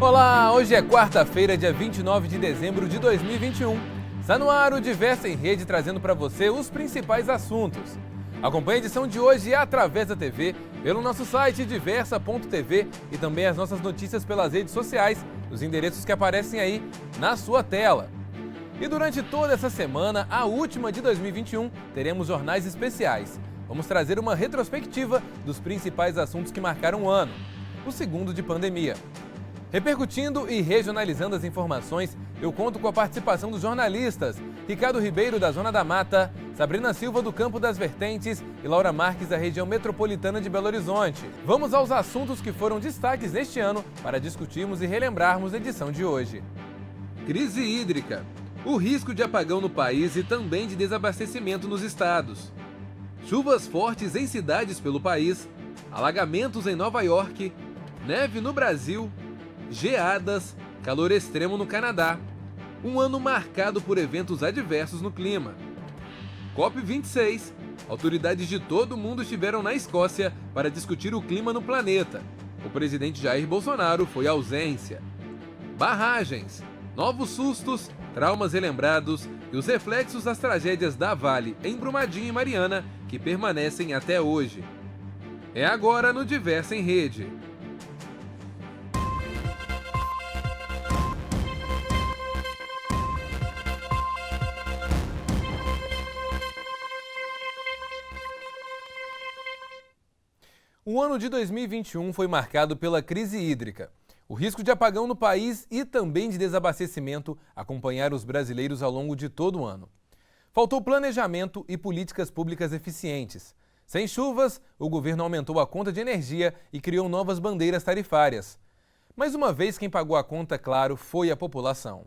Olá, hoje é quarta-feira, dia 29 de dezembro de 2021. Está no ar o Diversa em Rede, trazendo para você os principais assuntos. Acompanhe a edição de hoje através da TV, pelo nosso site diversa.tv e também as nossas notícias pelas redes sociais, os endereços que aparecem aí na sua tela. E durante toda essa semana, a última de 2021, teremos jornais especiais. Vamos trazer uma retrospectiva dos principais assuntos que marcaram o ano, o segundo de pandemia. Repercutindo e regionalizando as informações, eu conto com a participação dos jornalistas Ricardo Ribeiro, da Zona da Mata, Sabrina Silva, do Campo das Vertentes e Laura Marques, da região metropolitana de Belo Horizonte. Vamos aos assuntos que foram destaques neste ano para discutirmos e relembrarmos a edição de hoje. Crise hídrica. O risco de apagão no país e também de desabastecimento nos estados. Chuvas fortes em cidades pelo país, alagamentos em Nova York, neve no Brasil, geadas, calor extremo no Canadá. Um ano marcado por eventos adversos no clima. COP26. Autoridades de todo o mundo estiveram na Escócia para discutir o clima no planeta. O presidente Jair Bolsonaro foi à ausência. Barragens. Novos sustos, traumas relembrados e os reflexos das tragédias da Vale em Brumadinho e Mariana que permanecem até hoje. É agora no Diversa em Rede. O ano de 2021 foi marcado pela crise hídrica. O risco de apagão no país e também de desabastecimento acompanharam os brasileiros ao longo de todo o ano. Faltou planejamento e políticas públicas eficientes. Sem chuvas, o governo aumentou a conta de energia e criou novas bandeiras tarifárias. Mais uma vez, quem pagou a conta, claro, foi a população.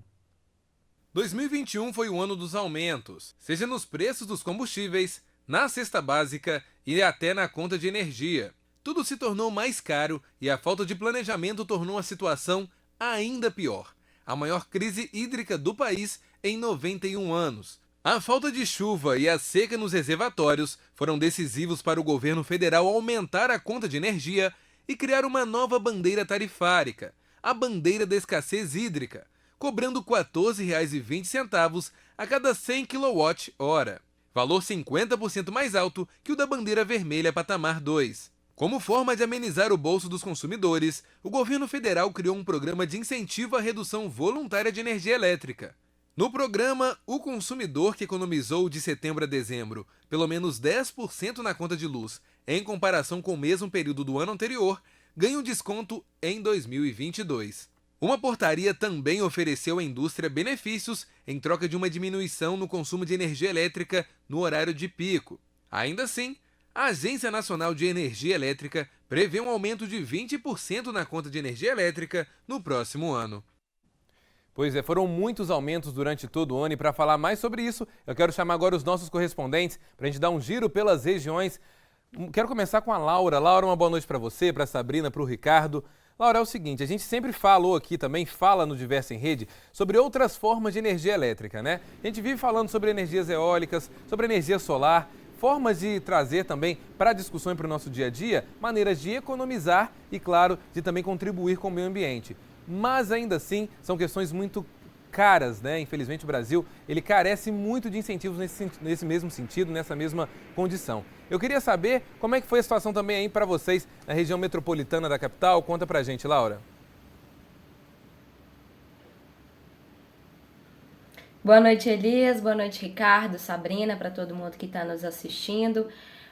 2021 foi o ano dos aumentos, seja nos preços dos combustíveis, na cesta básica e até na conta de energia. Tudo se tornou mais caro e a falta de planejamento tornou a situação ainda pior. A maior crise hídrica do país em 91 anos. A falta de chuva e a seca nos reservatórios foram decisivos para o governo federal aumentar a conta de energia e criar uma nova bandeira tarifária, a bandeira da escassez hídrica, cobrando R$ 14,20 a cada 100 kWh, valor 50% mais alto que o da bandeira vermelha patamar 2. Como forma de amenizar o bolso dos consumidores, o governo federal criou um programa de incentivo à redução voluntária de energia elétrica. No programa, o consumidor que economizou de setembro a dezembro pelo menos 10% na conta de luz, em comparação com o mesmo período do ano anterior, ganha um desconto em 2022. Uma portaria também ofereceu à indústria benefícios em troca de uma diminuição no consumo de energia elétrica no horário de pico. Ainda assim, a Agência Nacional de Energia Elétrica prevê um aumento de 20% na conta de energia elétrica no próximo ano. Pois é, foram muitos aumentos durante todo o ano e para falar mais sobre isso, eu quero chamar agora os nossos correspondentes para a gente dar um giro pelas regiões. Quero começar com a Laura. Laura, uma boa noite para você, para a Sabrina, para o Ricardo. Laura, é o seguinte, a gente sempre falou aqui também, fala no Diversa em Rede, sobre outras formas de energia elétrica, né? A gente vive falando sobre energias eólicas, sobre energia solar, formas de trazer também para a discussão e para o nosso dia a dia, maneiras de economizar e, claro, de também contribuir com o meio ambiente. Mas ainda assim, são questões muito caras, né? Infelizmente o Brasil, ele carece muito de incentivos nesse mesmo sentido, nessa mesma condição. Eu queria saber como é que foi a situação também aí para vocês na região metropolitana da capital. Conta pra gente, Laura. Boa noite, Elias. Boa noite, Ricardo, Sabrina, para todo mundo que está nos assistindo.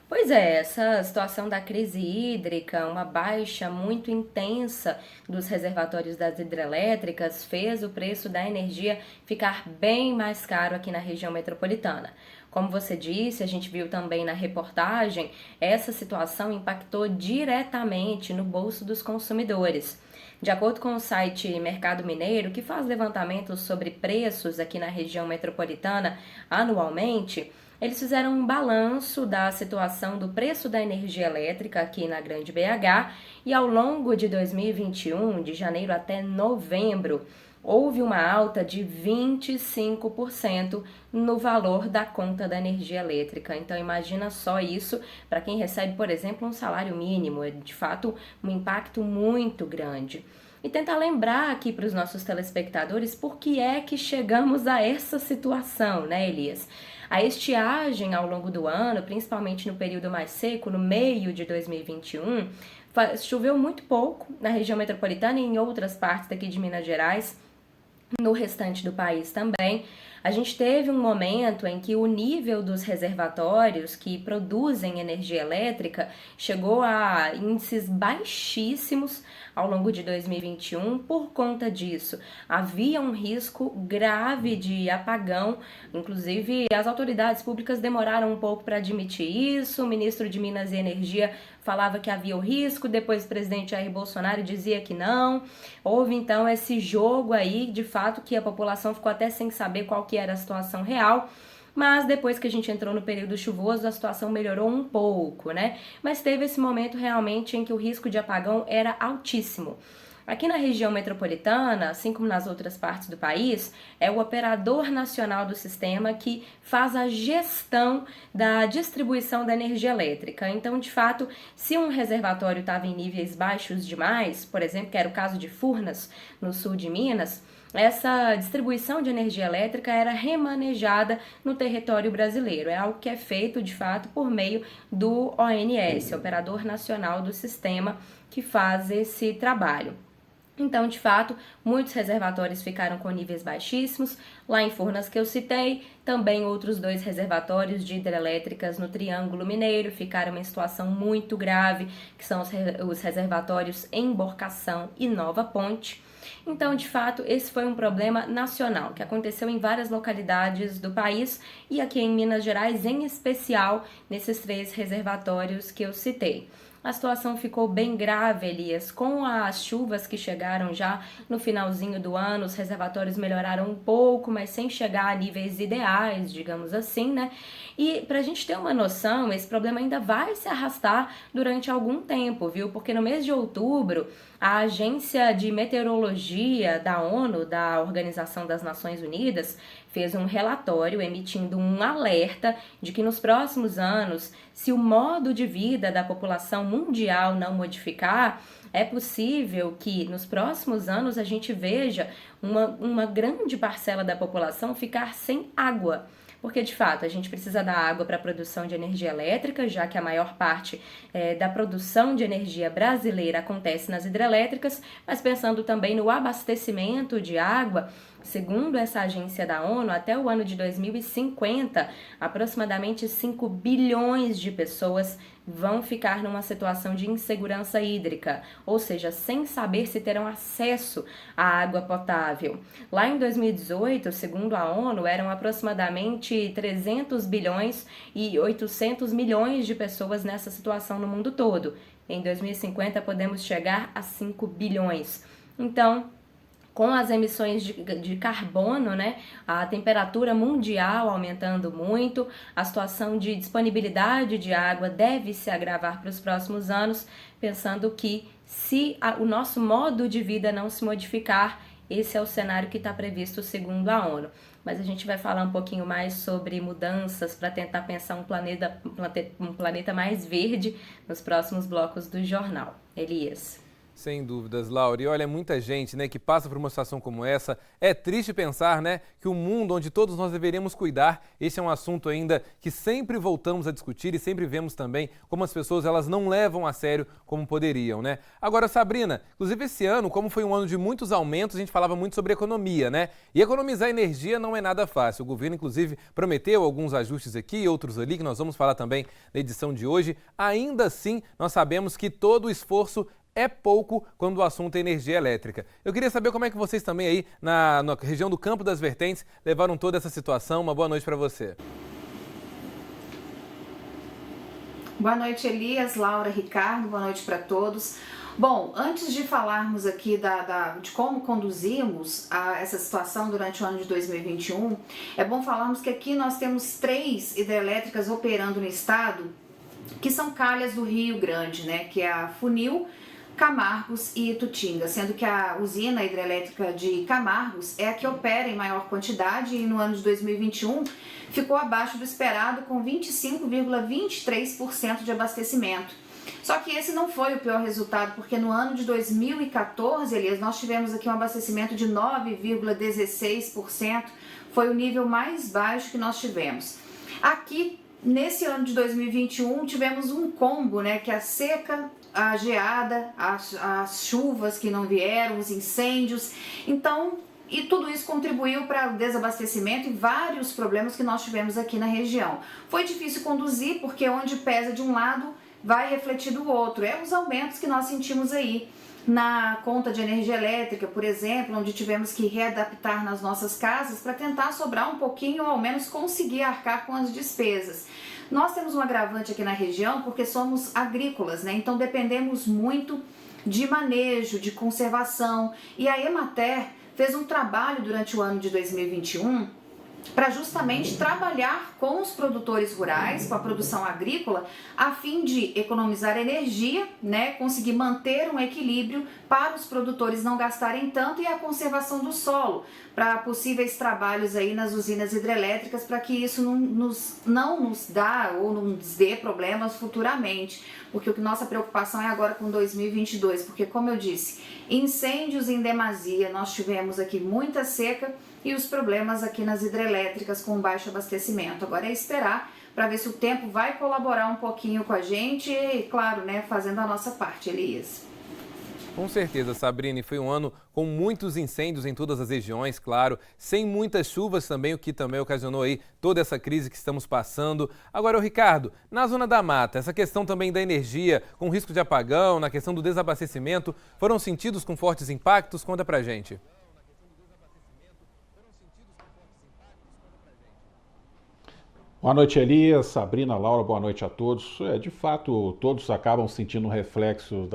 Pois é, essa situação da crise hídrica, uma baixa muito intensa dos reservatórios das hidrelétricas, fez o preço da energia ficar bem mais caro aqui na região metropolitana. Como você disse, a gente viu também na reportagem, essa situação impactou diretamente no bolso dos consumidores. De acordo com o site Mercado Mineiro, que faz levantamentos sobre preços aqui na região metropolitana anualmente, eles fizeram um balanço da situação do preço da energia elétrica aqui na Grande BH e ao longo de 2021, de janeiro até novembro, houve uma alta de 25% no valor da conta da energia elétrica. Então imagina só isso para quem recebe, por exemplo, um salário mínimo, é de fato um impacto muito grande. e tentar lembrar aqui para os nossos telespectadores por que é que chegamos a essa situação, né, Elias? A estiagem ao longo do ano, principalmente no período mais seco, no meio de 2021, choveu muito pouco na região metropolitana e em outras partes daqui de Minas Gerais, no restante do país também. A gente teve um momento em que o nível dos reservatórios que produzem energia elétrica chegou a índices baixíssimos ao longo de 2021. Por conta disso, havia um risco grave de apagão, inclusive as autoridades públicas demoraram um pouco para admitir isso. O ministro de Minas e Energia falava que havia o risco, depois o presidente Jair Bolsonaro dizia que não. Houve então esse jogo aí, de fato, que a população ficou até sem saber qual que era a situação real, mas depois que a gente entrou no período chuvoso, a situação melhorou um pouco, né? Mas teve esse momento realmente em que o risco de apagão era altíssimo. Aqui na região metropolitana, assim como nas outras partes do país, é o operador nacional do sistema que faz a gestão da distribuição da energia elétrica. Então, de fato, se um reservatório estava em níveis baixos demais, por exemplo, que era o caso de Furnas, no sul de Minas, essa distribuição de energia elétrica era remanejada no território brasileiro. É algo que é feito, de fato, por meio do ONS, Operador Nacional do Sistema, que faz esse trabalho. Então, de fato, muitos reservatórios ficaram com níveis baixíssimos. Lá em Furnas, que eu citei, também outros 2 reservatórios de hidrelétricas no Triângulo Mineiro ficaram em situação muito grave, que são os reservatórios Emborcação e Nova Ponte. Então, de fato, esse foi um problema nacional, que aconteceu em várias localidades do país e aqui em Minas Gerais, em especial, nesses 3 reservatórios que eu citei. A situação ficou bem grave, Elias. Com as chuvas que chegaram já no finalzinho do ano, os reservatórios melhoraram um pouco, mas sem chegar a níveis ideais, digamos assim, né? E pra gente ter uma noção, esse problema ainda vai se arrastar durante algum tempo, viu? Porque no mês de outubro, a Agência de Meteorologia da ONU, da Organização das Nações Unidas, fez um relatório emitindo um alerta de que nos próximos anos, se o modo de vida da população mundial não modificar, é possível que nos próximos anos a gente veja uma grande parcela da população ficar sem água. Porque, de fato, a gente precisa da água para a produção de energia elétrica, já que a maior parte da produção de energia brasileira acontece nas hidrelétricas, mas pensando também no abastecimento de água, segundo essa agência da ONU, até o ano de 2050, aproximadamente 5 bilhões de pessoas vão ficar numa situação de insegurança hídrica, ou seja, sem saber se terão acesso à água potável. Lá em 2018, segundo a ONU, eram aproximadamente 300 bilhões e 800 milhões de pessoas nessa situação no mundo todo. Em 2050, podemos chegar a 5 bilhões. Então, com as emissões de carbono, né, a temperatura mundial aumentando muito, a situação de disponibilidade de água deve se agravar para os próximos anos, pensando que se o nosso modo de vida não se modificar, esse é o cenário que está previsto segundo a ONU. Mas a gente vai falar um pouquinho mais sobre mudanças para tentar pensar um planeta mais verde nos próximos blocos do jornal. Elias. Sem dúvidas, Laura. E olha, muita gente, né, que passa por uma situação como essa. É triste pensar, né, que o mundo onde todos nós deveríamos cuidar, esse é um assunto ainda que sempre voltamos a discutir e sempre vemos também como as pessoas elas não levam a sério como poderiam, né? Agora, Sabrina, inclusive esse ano, como foi um ano de muitos aumentos, a gente falava muito sobre economia, né? E economizar energia não é nada fácil. O governo, inclusive, prometeu alguns ajustes aqui e outros ali, que nós vamos falar também na edição de hoje. Ainda assim, nós sabemos que todo o esforço é pouco quando o assunto é energia elétrica. Eu queria saber como é que vocês também aí na região do Campo das Vertentes levaram toda essa situação. Uma boa noite para você. Boa noite, Elias, Laura, Ricardo, boa noite para todos. Bom, antes de falarmos aqui de como conduzimos essa situação durante o ano de 2021, é bom falarmos que aqui nós temos 3 hidrelétricas operando no estado, que são calhas do Rio Grande, né? Que é a Funil, Camargos e Itutinga, sendo que a usina hidrelétrica de Camargos é a que opera em maior quantidade e no ano de 2021 ficou abaixo do esperado com 25,23% de abastecimento. Só que esse não foi o pior resultado, porque no ano de 2014, Elias, nós tivemos aqui um abastecimento de 9,16%, foi o nível mais baixo que nós tivemos. Aqui, nesse ano de 2021, tivemos um combo, né, que a seca, a geada, as chuvas que não vieram, os incêndios, então, e tudo isso contribuiu para o desabastecimento e vários problemas que nós tivemos aqui na região. Foi difícil conduzir, porque onde pesa de um lado, vai refletir do outro. É os aumentos que nós sentimos aí na conta de energia elétrica, por exemplo, onde tivemos que readaptar nas nossas casas para tentar sobrar um pouquinho ou ao menos conseguir arcar com as despesas. Nós temos um agravante aqui na região porque somos agrícolas, né? Então dependemos muito de manejo, de conservação. E a Emater fez um trabalho durante o ano de 2021 para justamente trabalhar com os produtores rurais, com a produção agrícola, a fim de economizar energia, né, conseguir manter um equilíbrio para os produtores não gastarem tanto e a conservação do solo, para possíveis trabalhos aí nas usinas hidrelétricas, para que isso não nos dá ou não nos dê problemas futuramente, porque nossa preocupação é agora com 2022, porque como eu disse, incêndios em demasia, nós tivemos aqui muita seca e os problemas aqui nas hidrelétricas com baixo abastecimento. Agora é esperar para ver se o tempo vai colaborar um pouquinho com a gente e, claro, né, fazendo a nossa parte, Elias. Com certeza, Sabrina, e foi um ano com muitos incêndios em todas as regiões, claro, sem muitas chuvas também, o que também ocasionou aí toda essa crise que estamos passando. Agora, Ricardo, na Zona da Mata, essa questão também da energia, com risco de apagão, na questão do desabastecimento, foram sentidos com fortes impactos? Conta pra gente. Boa noite, Elias, Sabrina, Laura, boa noite a todos. De fato, todos acabam sentindo o reflexo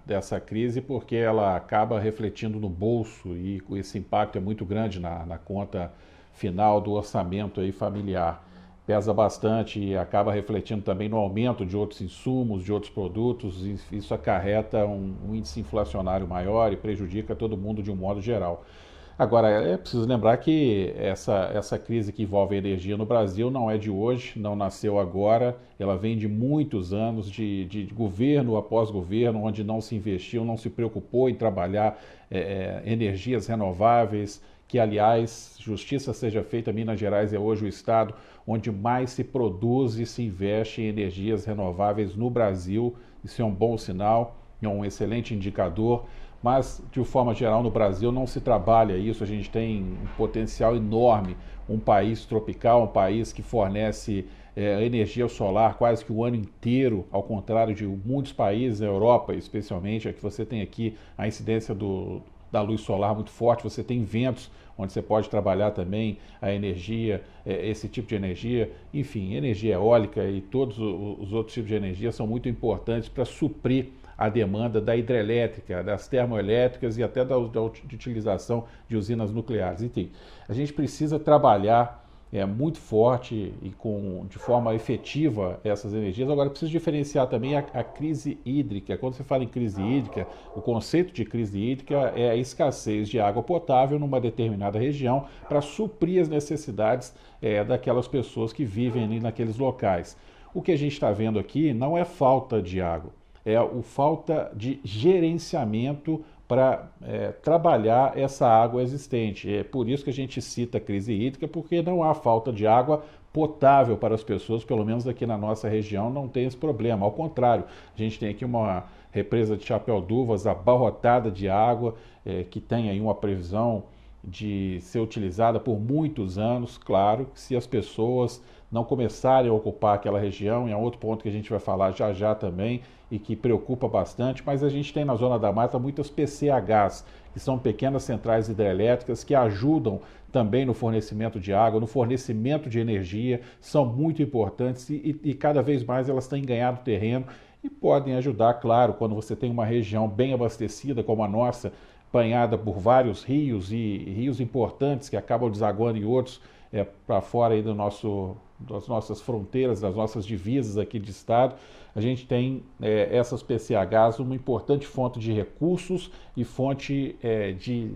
dessa crise porque ela acaba refletindo no bolso e esse impacto é muito grande na conta final do orçamento aí familiar. Pesa bastante e acaba refletindo também no aumento de outros insumos, de outros produtos, e isso acarreta um índice inflacionário maior e prejudica todo mundo de um modo geral. Agora, é preciso lembrar que essa crise que envolve a energia no Brasil não é de hoje, não nasceu agora, ela vem de muitos anos de governo após governo, onde não se investiu, não se preocupou em trabalhar energias renováveis, que, aliás, justiça seja feita, Minas Gerais é hoje o estado onde mais se produz e se investe em energias renováveis no Brasil. Isso é um bom sinal, é um excelente indicador. Mas, de forma geral, no Brasil não se trabalha isso, a gente tem um potencial enorme, um país tropical, um país que fornece energia solar quase que o ano inteiro, ao contrário de muitos países, na Europa especialmente, é que você tem aqui a incidência da luz solar muito forte, você tem ventos onde você pode trabalhar também a energia, esse tipo de energia, enfim, energia eólica e todos os outros tipos de energia são muito importantes para suprir a demanda da hidrelétrica, das termoelétricas e até da utilização de usinas nucleares. Enfim, a gente precisa trabalhar muito forte e de forma efetiva essas energias. Agora, precisa diferenciar também a crise hídrica. Quando você fala em crise hídrica, o conceito de crise hídrica é a escassez de água potável numa determinada região para suprir as necessidades daquelas pessoas que vivem ali naqueles locais. O que a gente está vendo aqui não é falta de água, é a falta de gerenciamento para trabalhar essa água existente. É por isso que a gente cita a crise hídrica, porque não há falta de água potável para as pessoas, pelo menos aqui na nossa região não tem esse problema. Ao contrário, a gente tem aqui uma represa de Chapéu d'Uvas abarrotada de água, que tem aí uma previsão de ser utilizada por muitos anos. Claro que se as pessoas não começarem a ocupar aquela região, e é outro ponto que a gente vai falar já já também, e que preocupa bastante, mas a gente tem na Zona da Mata muitas PCHs, que são pequenas centrais hidrelétricas que ajudam também no fornecimento de água, no fornecimento de energia, são muito importantes e cada vez mais elas têm ganhado terreno e podem ajudar, claro, quando você tem uma região bem abastecida como a nossa, banhada por vários rios e rios importantes que acabam desaguando em outros para fora aí das nossas fronteiras, das nossas divisas aqui de estado. A gente tem essas PCHs uma importante fonte de recursos e fonte de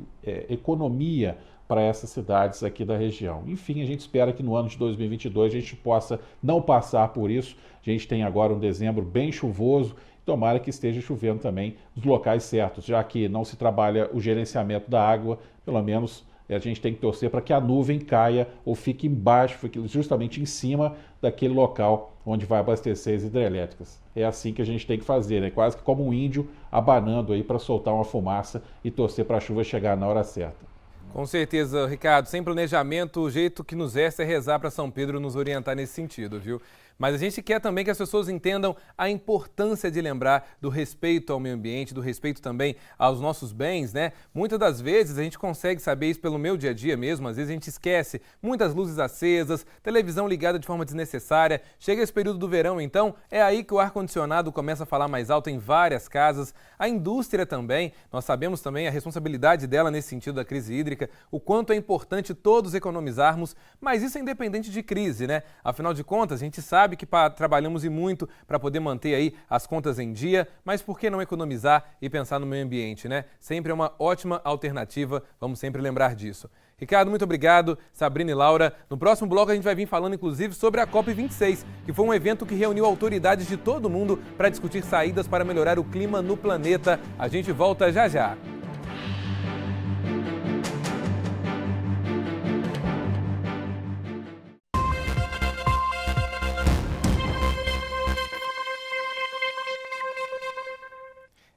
economia para essas cidades aqui da região. Enfim, a gente espera que no ano de 2022 a gente possa não passar por isso. A gente tem agora um dezembro bem chuvoso tomara que esteja chovendo também nos locais certos, já que não se trabalha o gerenciamento da água, pelo menos a gente tem que torcer para que a nuvem caia ou fique embaixo, fique justamente em cima daquele local onde vai abastecer as hidrelétricas. É assim que a gente tem que fazer, né? Quase que como um índio abanando aí para soltar uma fumaça e torcer para a chuva chegar na hora certa. Com certeza, Ricardo, sem planejamento, o jeito que nos resta é rezar para São Pedro nos orientar nesse sentido, viu? Mas a gente quer também que as pessoas entendam a importância de lembrar do respeito ao meio ambiente, do respeito também aos nossos bens, né? Muitas das vezes a gente consegue saber isso pelo meu dia a dia mesmo, às vezes a gente esquece, muitas luzes acesas, televisão ligada de forma desnecessária. Chega esse período do verão, então, é aí que o ar-condicionado começa a falar mais alto em várias casas. A indústria também, nós sabemos também a responsabilidade dela nesse sentido da crise hídrica, o quanto é importante todos economizarmos, mas isso é independente de crise, né? Afinal de contas, a gente sabe que trabalhamos e muito para poder manter aí as contas em dia, mas por que não economizar e pensar no meio ambiente, né? Sempre é uma ótima alternativa, vamos sempre lembrar disso. Ricardo, muito obrigado. Sabrina e Laura. No próximo bloco a gente vai vir falando inclusive sobre a COP26, que foi um evento que reuniu autoridades de todo mundo para discutir saídas para melhorar o clima no planeta. A gente volta já já.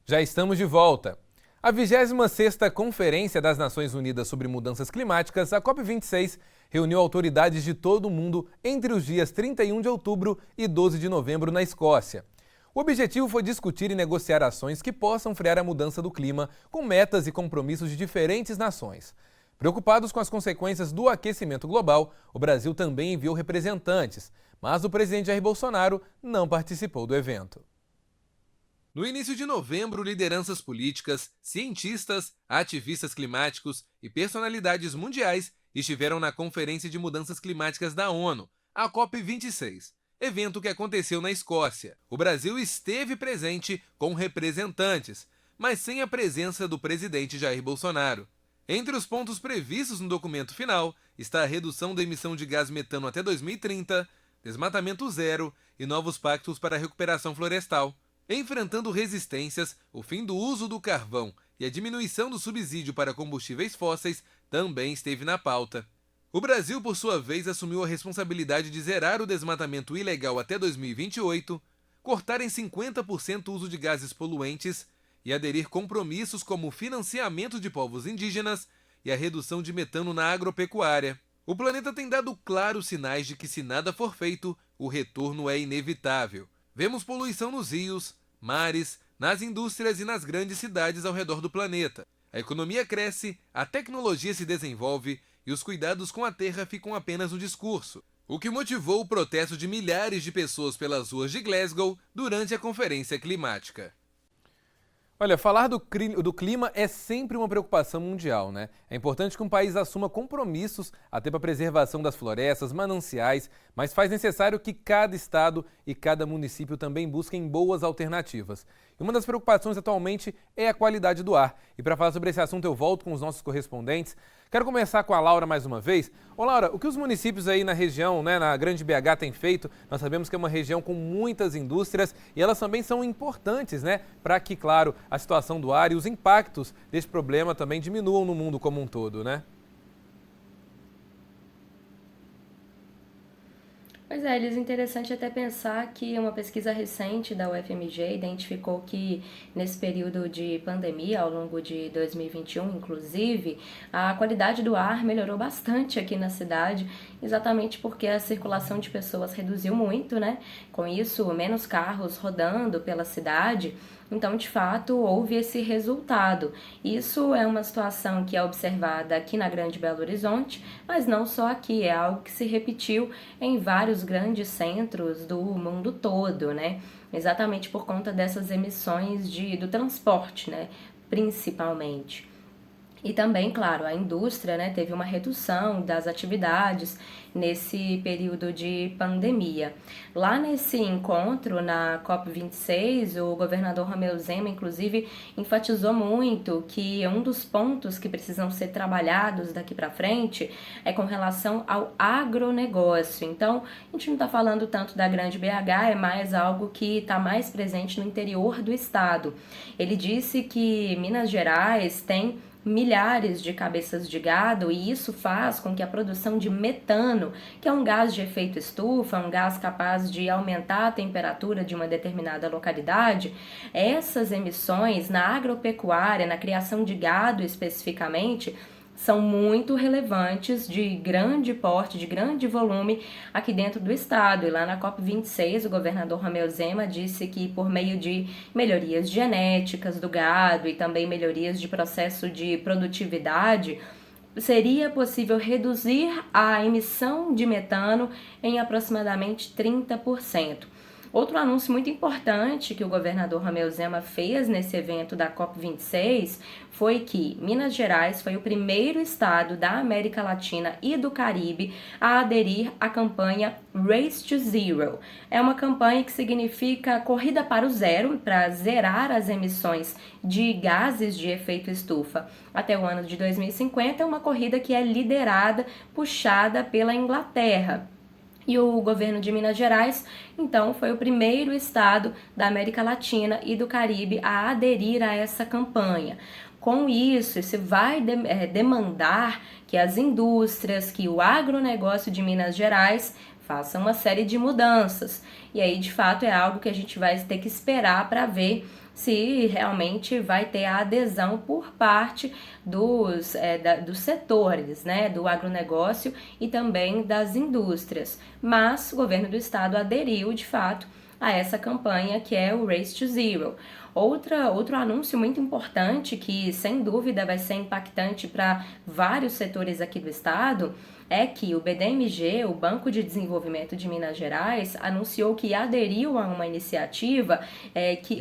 Já estamos de volta. A 26ª Conferência das Nações Unidas sobre Mudanças Climáticas, a COP26, reuniu autoridades de todo o mundo entre os dias 31 de outubro e 12 de novembro na Escócia. O objetivo foi discutir e negociar ações que possam frear a mudança do clima, com metas e compromissos de diferentes nações. Preocupados com as consequências do aquecimento global, o Brasil também enviou representantes, mas o presidente Jair Bolsonaro não participou do evento. No início de novembro, lideranças políticas, cientistas, ativistas climáticos e personalidades mundiais estiveram na Conferência de Mudanças Climáticas da ONU, a COP26, evento que aconteceu na Escócia. O Brasil esteve presente com representantes, mas sem a presença do presidente Jair Bolsonaro. Entre os pontos previstos no documento final está a redução da emissão de gás metano até 2030, desmatamento zero e novos pactos para a recuperação florestal. Enfrentando resistências, o fim do uso do carvão e a diminuição do subsídio para combustíveis fósseis também esteve na pauta. O Brasil, por sua vez, assumiu a responsabilidade de zerar o desmatamento ilegal até 2028, cortar em 50% o uso de gases poluentes e aderir compromissos como o financiamento de povos indígenas e a redução de metano na agropecuária. O planeta tem dado claros sinais de que, se nada for feito, o retorno é inevitável. Vemos poluição nos rios, mares, nas indústrias e nas grandes cidades ao redor do planeta. A economia cresce, a tecnologia se desenvolve e os cuidados com a terra ficam apenas no discurso. O que motivou o protesto de milhares de pessoas pelas ruas de Glasgow durante a Conferência Climática. Olha, falar do clima é sempre uma preocupação mundial, né? É importante que um país assuma compromissos até para a preservação das florestas, mananciais, mas faz necessário que cada estado e cada município também busquem boas alternativas. E uma das preocupações atualmente é a qualidade do ar. E para falar sobre esse assunto eu volto com os nossos correspondentes. Quero começar com a Laura mais uma vez. Ô Laura, o que os municípios aí na região, né, na Grande BH têm feito? Nós sabemos que é uma região com muitas indústrias e elas também são importantes, né, para que, claro, a situação do ar e os impactos desse problema também diminuam no mundo como um todo, né? Pois é, Elis, interessante até pensar que uma pesquisa recente da UFMG identificou que nesse período de pandemia, ao longo de 2021, inclusive, a qualidade do ar melhorou bastante aqui na cidade, exatamente porque a circulação de pessoas reduziu muito, né? Com isso, menos carros rodando pela cidade. Então, de fato, houve esse resultado. Isso é uma situação que é observada aqui na Grande Belo Horizonte, mas não só aqui, é algo que se repetiu em vários grandes centros do mundo todo, né? Exatamente por conta dessas emissões do transporte, né? Principalmente. E também, claro, a indústria, né, teve uma redução das atividades nesse período de pandemia. Lá nesse encontro, na COP26, o governador Romeu Zema, inclusive, enfatizou muito que um dos pontos que precisam ser trabalhados daqui para frente é com relação ao agronegócio. Então, a gente não está falando tanto da grande BH, é mais algo que está mais presente no interior do estado. Ele disse que Minas Gerais tem milhares de cabeças de gado e isso faz com que a produção de metano, que é um gás de efeito estufa, um gás capaz de aumentar a temperatura de uma determinada localidade, essas emissões na agropecuária, na criação de gado especificamente, são muito relevantes, de grande porte, de grande volume aqui dentro do estado. E lá na COP26, o governador Romeu Zema disse que por meio de melhorias genéticas do gado e também melhorias de processo de produtividade, seria possível reduzir a emissão de metano em aproximadamente 30%. Outro anúncio muito importante que o governador Romeu Zema fez nesse evento da COP26 foi que Minas Gerais foi o primeiro estado da América Latina e do Caribe a aderir à campanha Race to Zero. É uma campanha que significa corrida para o zero, para zerar as emissões de gases de efeito estufa até o ano de 2050. É uma corrida que é liderada, puxada pela Inglaterra. E o governo de Minas Gerais, então, foi o primeiro estado da América Latina e do Caribe a aderir a essa campanha. Com isso vai demandar que as indústrias, que o agronegócio de Minas Gerais façam uma série de mudanças. E aí, de fato, é algo que a gente vai ter que esperar para ver se realmente vai ter a adesão por parte dos setores, né, do agronegócio e também das indústrias. Mas o governo do estado aderiu, de fato, a essa campanha que é o Race to Zero. Outro anúncio muito importante que, sem dúvida, vai ser impactante para vários setores aqui do estado é que o BDMG, o Banco de Desenvolvimento de Minas Gerais, anunciou que aderiu a uma iniciativa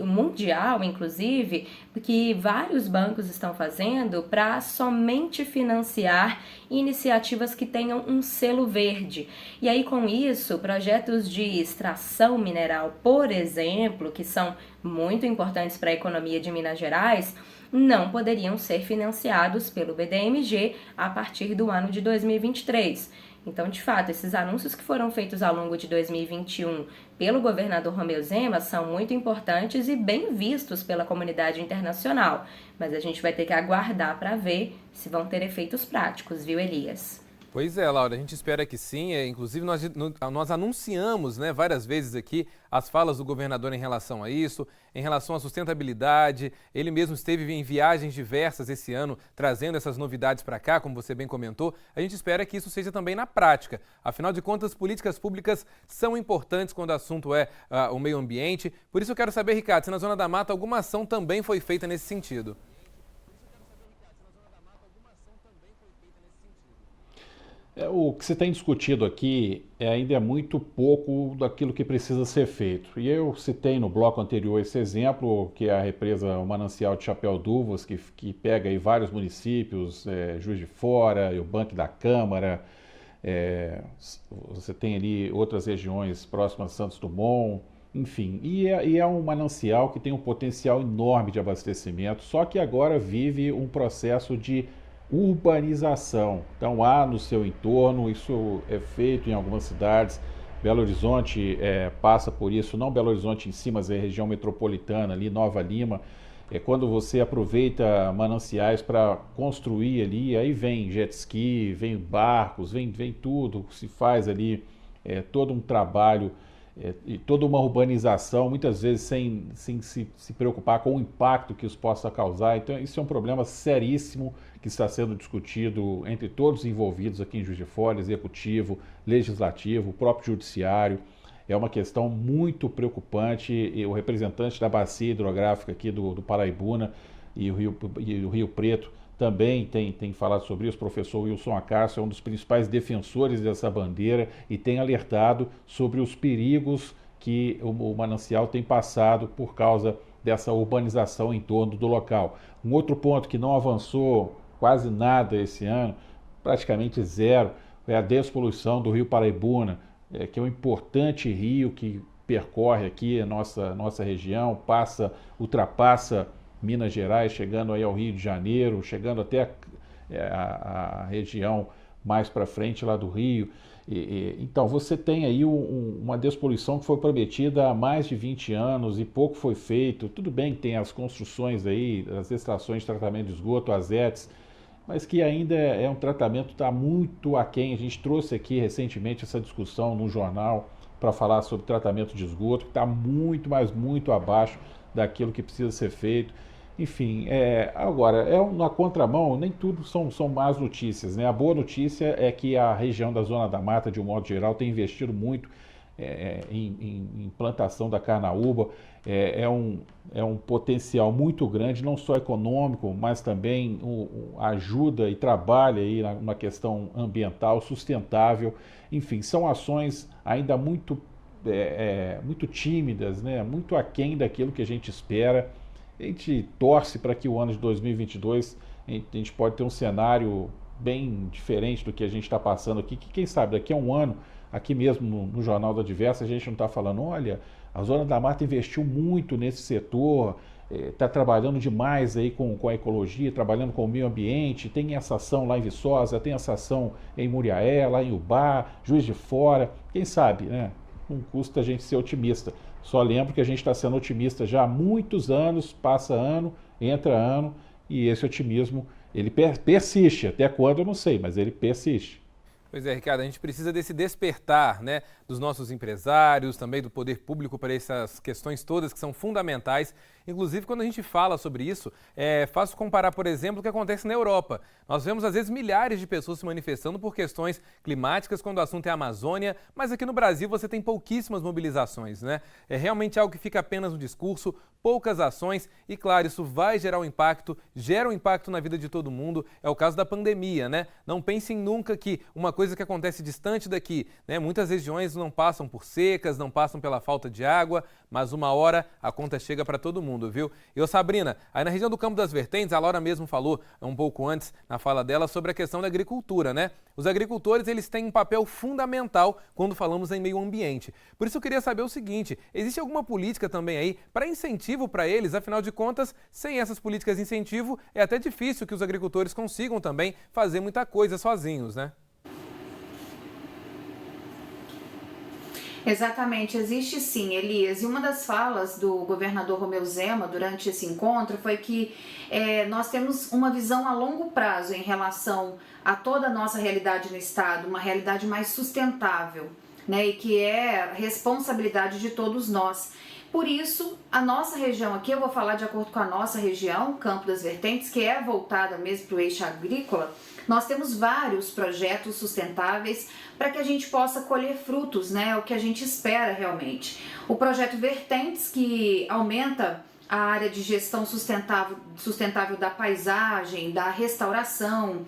mundial, inclusive, que vários bancos estão fazendo para somente financiar iniciativas que tenham um selo verde. E aí, com isso, projetos de extração mineral, por exemplo, que são muito importantes para a economia de Minas Gerais, não poderiam ser financiados pelo BDMG a partir do ano de 2023. Então, de fato, esses anúncios que foram feitos ao longo de 2021 pelo governador Romeu Zema são muito importantes e bem vistos pela comunidade internacional. Mas a gente vai ter que aguardar para ver se vão ter efeitos práticos, viu, Elias? Pois é, Laura, a gente espera que sim. Inclusive, nós anunciamos, né, várias vezes aqui as falas do governador em relação a isso, em relação à sustentabilidade. Ele mesmo esteve em viagens diversas esse ano, trazendo essas novidades para cá, como você bem comentou. A gente espera que isso seja também na prática. Afinal de contas, políticas públicas são importantes quando o assunto é o meio ambiente. Por isso eu quero saber, Ricardo, se na Zona da Mata alguma ação também foi feita nesse sentido. O que se tem discutido aqui ainda é muito pouco daquilo que precisa ser feito. E eu citei no bloco anterior esse exemplo, que é a represa, o Manancial de Chapéu d'Uvas, que pega aí vários municípios, Juiz de Fora, o Banco da Câmara, você tem ali outras regiões próximas a Santos Dumont, enfim. E é um manancial que tem um potencial enorme de abastecimento, só que agora vive um processo de urbanização. Então há no seu entorno, isso é feito em algumas cidades. Belo Horizonte passa por isso, não Belo Horizonte em si, mas é a região metropolitana ali, Nova Lima. Quando você aproveita mananciais para construir ali, aí vem jet ski, vem barcos, vem tudo, se faz ali todo um trabalho e toda uma urbanização, muitas vezes sem se preocupar com o impacto que isso possa causar. Então isso é um problema seríssimo que está sendo discutido entre todos os envolvidos aqui em Juiz de Fora, executivo, legislativo, o próprio judiciário. É uma questão muito preocupante e o representante da bacia hidrográfica aqui do Paraibuna e o Rio Preto também tem falado sobre isso. O professor Wilson Acácio é um dos principais defensores dessa bandeira e tem alertado sobre os perigos que o manancial tem passado por causa dessa urbanização em torno do local. Um outro ponto que não avançou quase nada esse ano, praticamente zero, é a despoluição do Rio Paraibuna, que é um importante rio que percorre aqui a nossa região, ultrapassa Minas Gerais, chegando aí ao Rio de Janeiro, chegando até a região mais para frente lá do Rio. Então você tem aí uma despoluição que foi prometida há mais de 20 anos e pouco foi feito. Tudo bem que tem as construções aí, as estações de tratamento de esgoto, as ETs, mas que ainda é um tratamento que está muito aquém. A gente trouxe aqui recentemente essa discussão no jornal para falar sobre tratamento de esgoto, que está muito, mas muito abaixo daquilo que precisa ser feito. Enfim, agora, na contramão, nem tudo são más notícias, né? A boa notícia é que a região da Zona da Mata, de um modo geral, tem investido muito em plantação da carnaúba. É um potencial muito grande, não só econômico, mas também ajuda e trabalha aí numa questão ambiental sustentável. Enfim, são ações ainda muito tímidas, né? Muito aquém daquilo que a gente espera. A gente torce para que o ano de 2022 a gente pode ter um cenário bem diferente do que a gente está passando aqui, que quem sabe daqui a um ano, aqui mesmo no Jornal da Diversa, a gente não está falando, olha, a Zona da Mata investiu muito nesse setor, está trabalhando demais aí com a ecologia, trabalhando com o meio ambiente, tem essa ação lá em Viçosa, tem essa ação em Muriaé, lá em Ubá, Juiz de Fora, quem sabe, né? Não custa a gente ser otimista. Só lembro que a gente está sendo otimista já há muitos anos, passa ano, entra ano, e esse otimismo, ele persiste. Até quando eu não sei, mas ele persiste. Pois é, Ricardo, a gente precisa desse despertar, né, dos nossos empresários, também do poder público para essas questões todas que são fundamentais. Inclusive, quando a gente fala sobre isso, é fácil comparar, por exemplo, o que acontece na Europa. Nós vemos, às vezes, milhares de pessoas se manifestando por questões climáticas quando o assunto é a Amazônia, mas aqui no Brasil você tem pouquíssimas mobilizações, né? É realmente algo que fica apenas no discurso, poucas ações e, claro, isso vai gerar um impacto, gera um impacto na vida de todo mundo. É o caso da pandemia, né? Não pensem nunca que uma coisa que acontece distante daqui, né? Muitas regiões não passam por secas, não passam pela falta de água, mas uma hora a conta chega para todo mundo, viu? E, Sabrina, aí na região do Campo das Vertentes, a Laura mesmo falou um pouco antes, na fala dela, sobre a questão da agricultura, né? Os agricultores, eles têm um papel fundamental quando falamos em meio ambiente. Por isso eu queria saber o seguinte, existe alguma política também aí para incentivo para eles? Afinal de contas, sem essas políticas de incentivo, é até difícil que os agricultores consigam também fazer muita coisa sozinhos, né? Exatamente, existe sim, Elias. E uma das falas do governador Romeu Zema durante esse encontro foi que nós temos uma visão a longo prazo em relação a toda a nossa realidade no estado, uma realidade mais sustentável, né? E que é responsabilidade de todos nós. Por isso, a nossa região aqui, eu vou falar de acordo com a nossa região, Campo das Vertentes, que é voltada mesmo para o eixo agrícola, nós temos vários projetos sustentáveis para que a gente possa colher frutos, né? O que a gente espera realmente. O projeto Vertentes, que aumenta a área de gestão sustentável da paisagem, da restauração,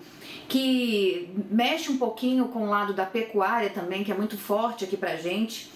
que mexe um pouquinho com o lado da pecuária também, que é muito forte aqui pra gente.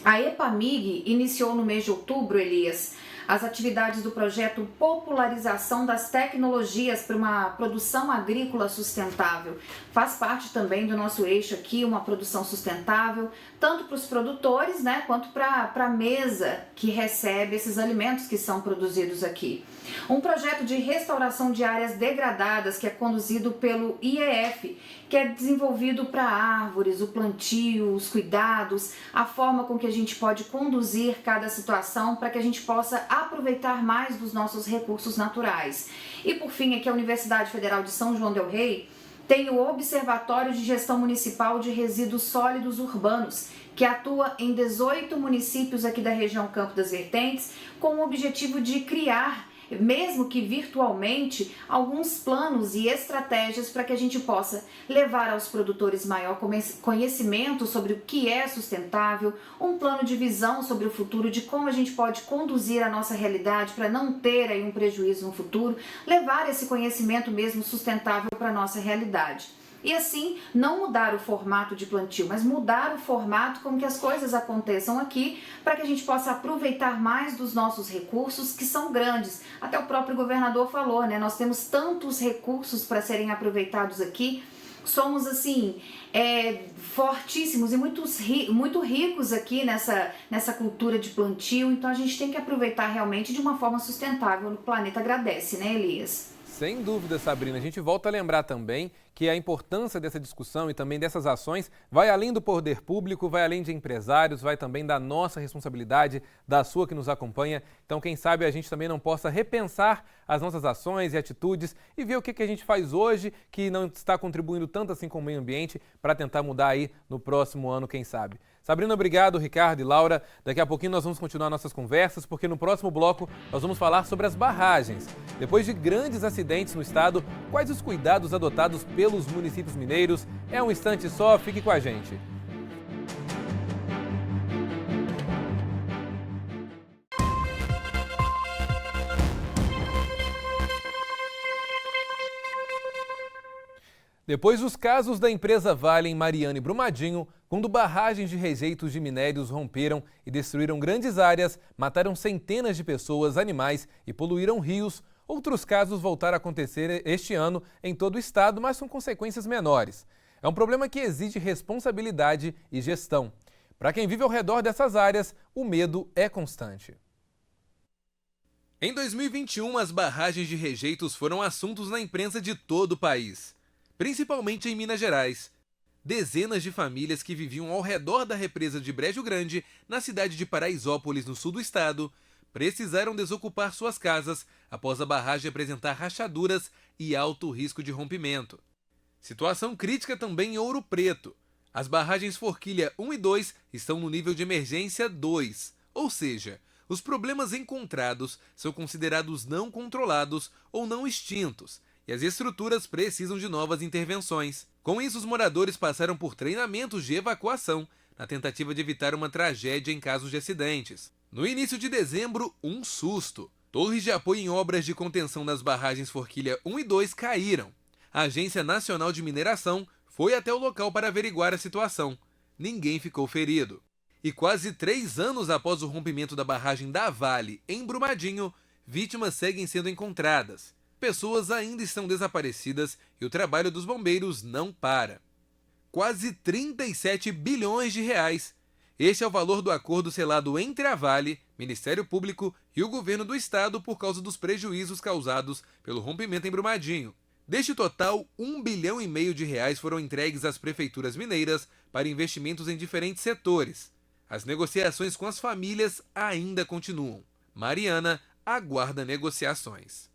A EPAMIG iniciou no mês de outubro, Elias, as atividades do projeto Popularização das Tecnologias para uma Produção Agrícola Sustentável. Faz parte também do nosso eixo aqui, uma produção sustentável, tanto para os produtores, né, quanto para a mesa que recebe esses alimentos que são produzidos aqui. Um projeto de restauração de áreas degradadas que é conduzido pelo IEF, que é desenvolvido para árvores, o plantio, os cuidados, a forma com que a gente pode conduzir cada situação para que a gente possa aproveitar mais dos nossos recursos naturais. E por fim, aqui a Universidade Federal de São João del Rei tem o Observatório de Gestão Municipal de Resíduos Sólidos Urbanos, que atua em 18 municípios aqui da região Campo das Vertentes, com o objetivo de criar, mesmo que virtualmente, alguns planos e estratégias para que a gente possa levar aos produtores maior conhecimento sobre o que é sustentável, um plano de visão sobre o futuro, de como a gente pode conduzir a nossa realidade para não ter aí um prejuízo no futuro, levar esse conhecimento mesmo sustentável para a nossa realidade. e assim não mudar o formato de plantio, mas mudar o formato como que as coisas aconteçam aqui, para que a gente possa aproveitar mais dos nossos recursos, que são grandes. Até o próprio governador falou, né? Nós temos tantos recursos para serem aproveitados aqui, somos assim fortíssimos e muito ricos aqui nessa cultura de plantio, então a gente tem que aproveitar realmente de uma forma sustentável. O planeta agradece, né, Elias? Sem dúvida, Sabrina. A gente volta a lembrar também que a importância dessa discussão e também dessas ações vai além do poder público, vai além de empresários, vai também da nossa responsabilidade, da sua que nos acompanha. Então, quem sabe a gente também não possa repensar as nossas ações e atitudes e ver o que a gente faz hoje que não está contribuindo tanto assim com o meio ambiente para tentar mudar aí no próximo ano, quem sabe. Sabrina, obrigado, Ricardo e Laura. Daqui a pouquinho nós vamos continuar nossas conversas, porque no próximo bloco nós vamos falar sobre as barragens. Depois de grandes acidentes no estado, quais os cuidados adotados pelos municípios mineiros? É um instante só, fique com a gente. Depois dos casos da empresa Vale em Mariana e Brumadinho, quando barragens de rejeitos de minérios romperam e destruíram grandes áreas, mataram centenas de pessoas, animais e poluíram rios, outros casos voltaram a acontecer este ano em todo o estado, mas com consequências menores. É um problema que exige responsabilidade e gestão. Para quem vive ao redor dessas áreas, o medo é constante. Em 2021, as barragens de rejeitos foram assuntos na imprensa de todo o país. Principalmente em Minas Gerais. Dezenas de famílias que viviam ao redor da represa de Brejo Grande, na cidade de Paraisópolis, no sul do estado, precisaram desocupar suas casas após a barragem apresentar rachaduras e alto risco de rompimento. Situação crítica também em Ouro Preto. As barragens Forquilha 1 e 2 estão no nível de emergência 2, ou seja, os problemas encontrados são considerados não controlados ou não extintos, e as estruturas precisam de novas intervenções. Com isso, os moradores passaram por treinamentos de evacuação na tentativa de evitar uma tragédia em casos de acidentes. No início de dezembro, um susto. Torres de apoio em obras de contenção das barragens Forquilha 1 e 2 caíram. A Agência Nacional de Mineração foi até o local para averiguar a situação. Ninguém ficou ferido. E quase 3 anos após o rompimento da barragem da Vale, em Brumadinho, vítimas seguem sendo encontradas. Pessoas ainda estão desaparecidas e o trabalho dos bombeiros não para. Quase 37 bilhões de reais. Este é o valor do acordo selado entre a Vale, Ministério Público e o governo do estado por causa dos prejuízos causados pelo rompimento em Brumadinho. Deste total, 1,5 bilhão de reais foram entregues às prefeituras mineiras para investimentos em diferentes setores. As negociações com as famílias ainda continuam. Mariana aguarda negociações.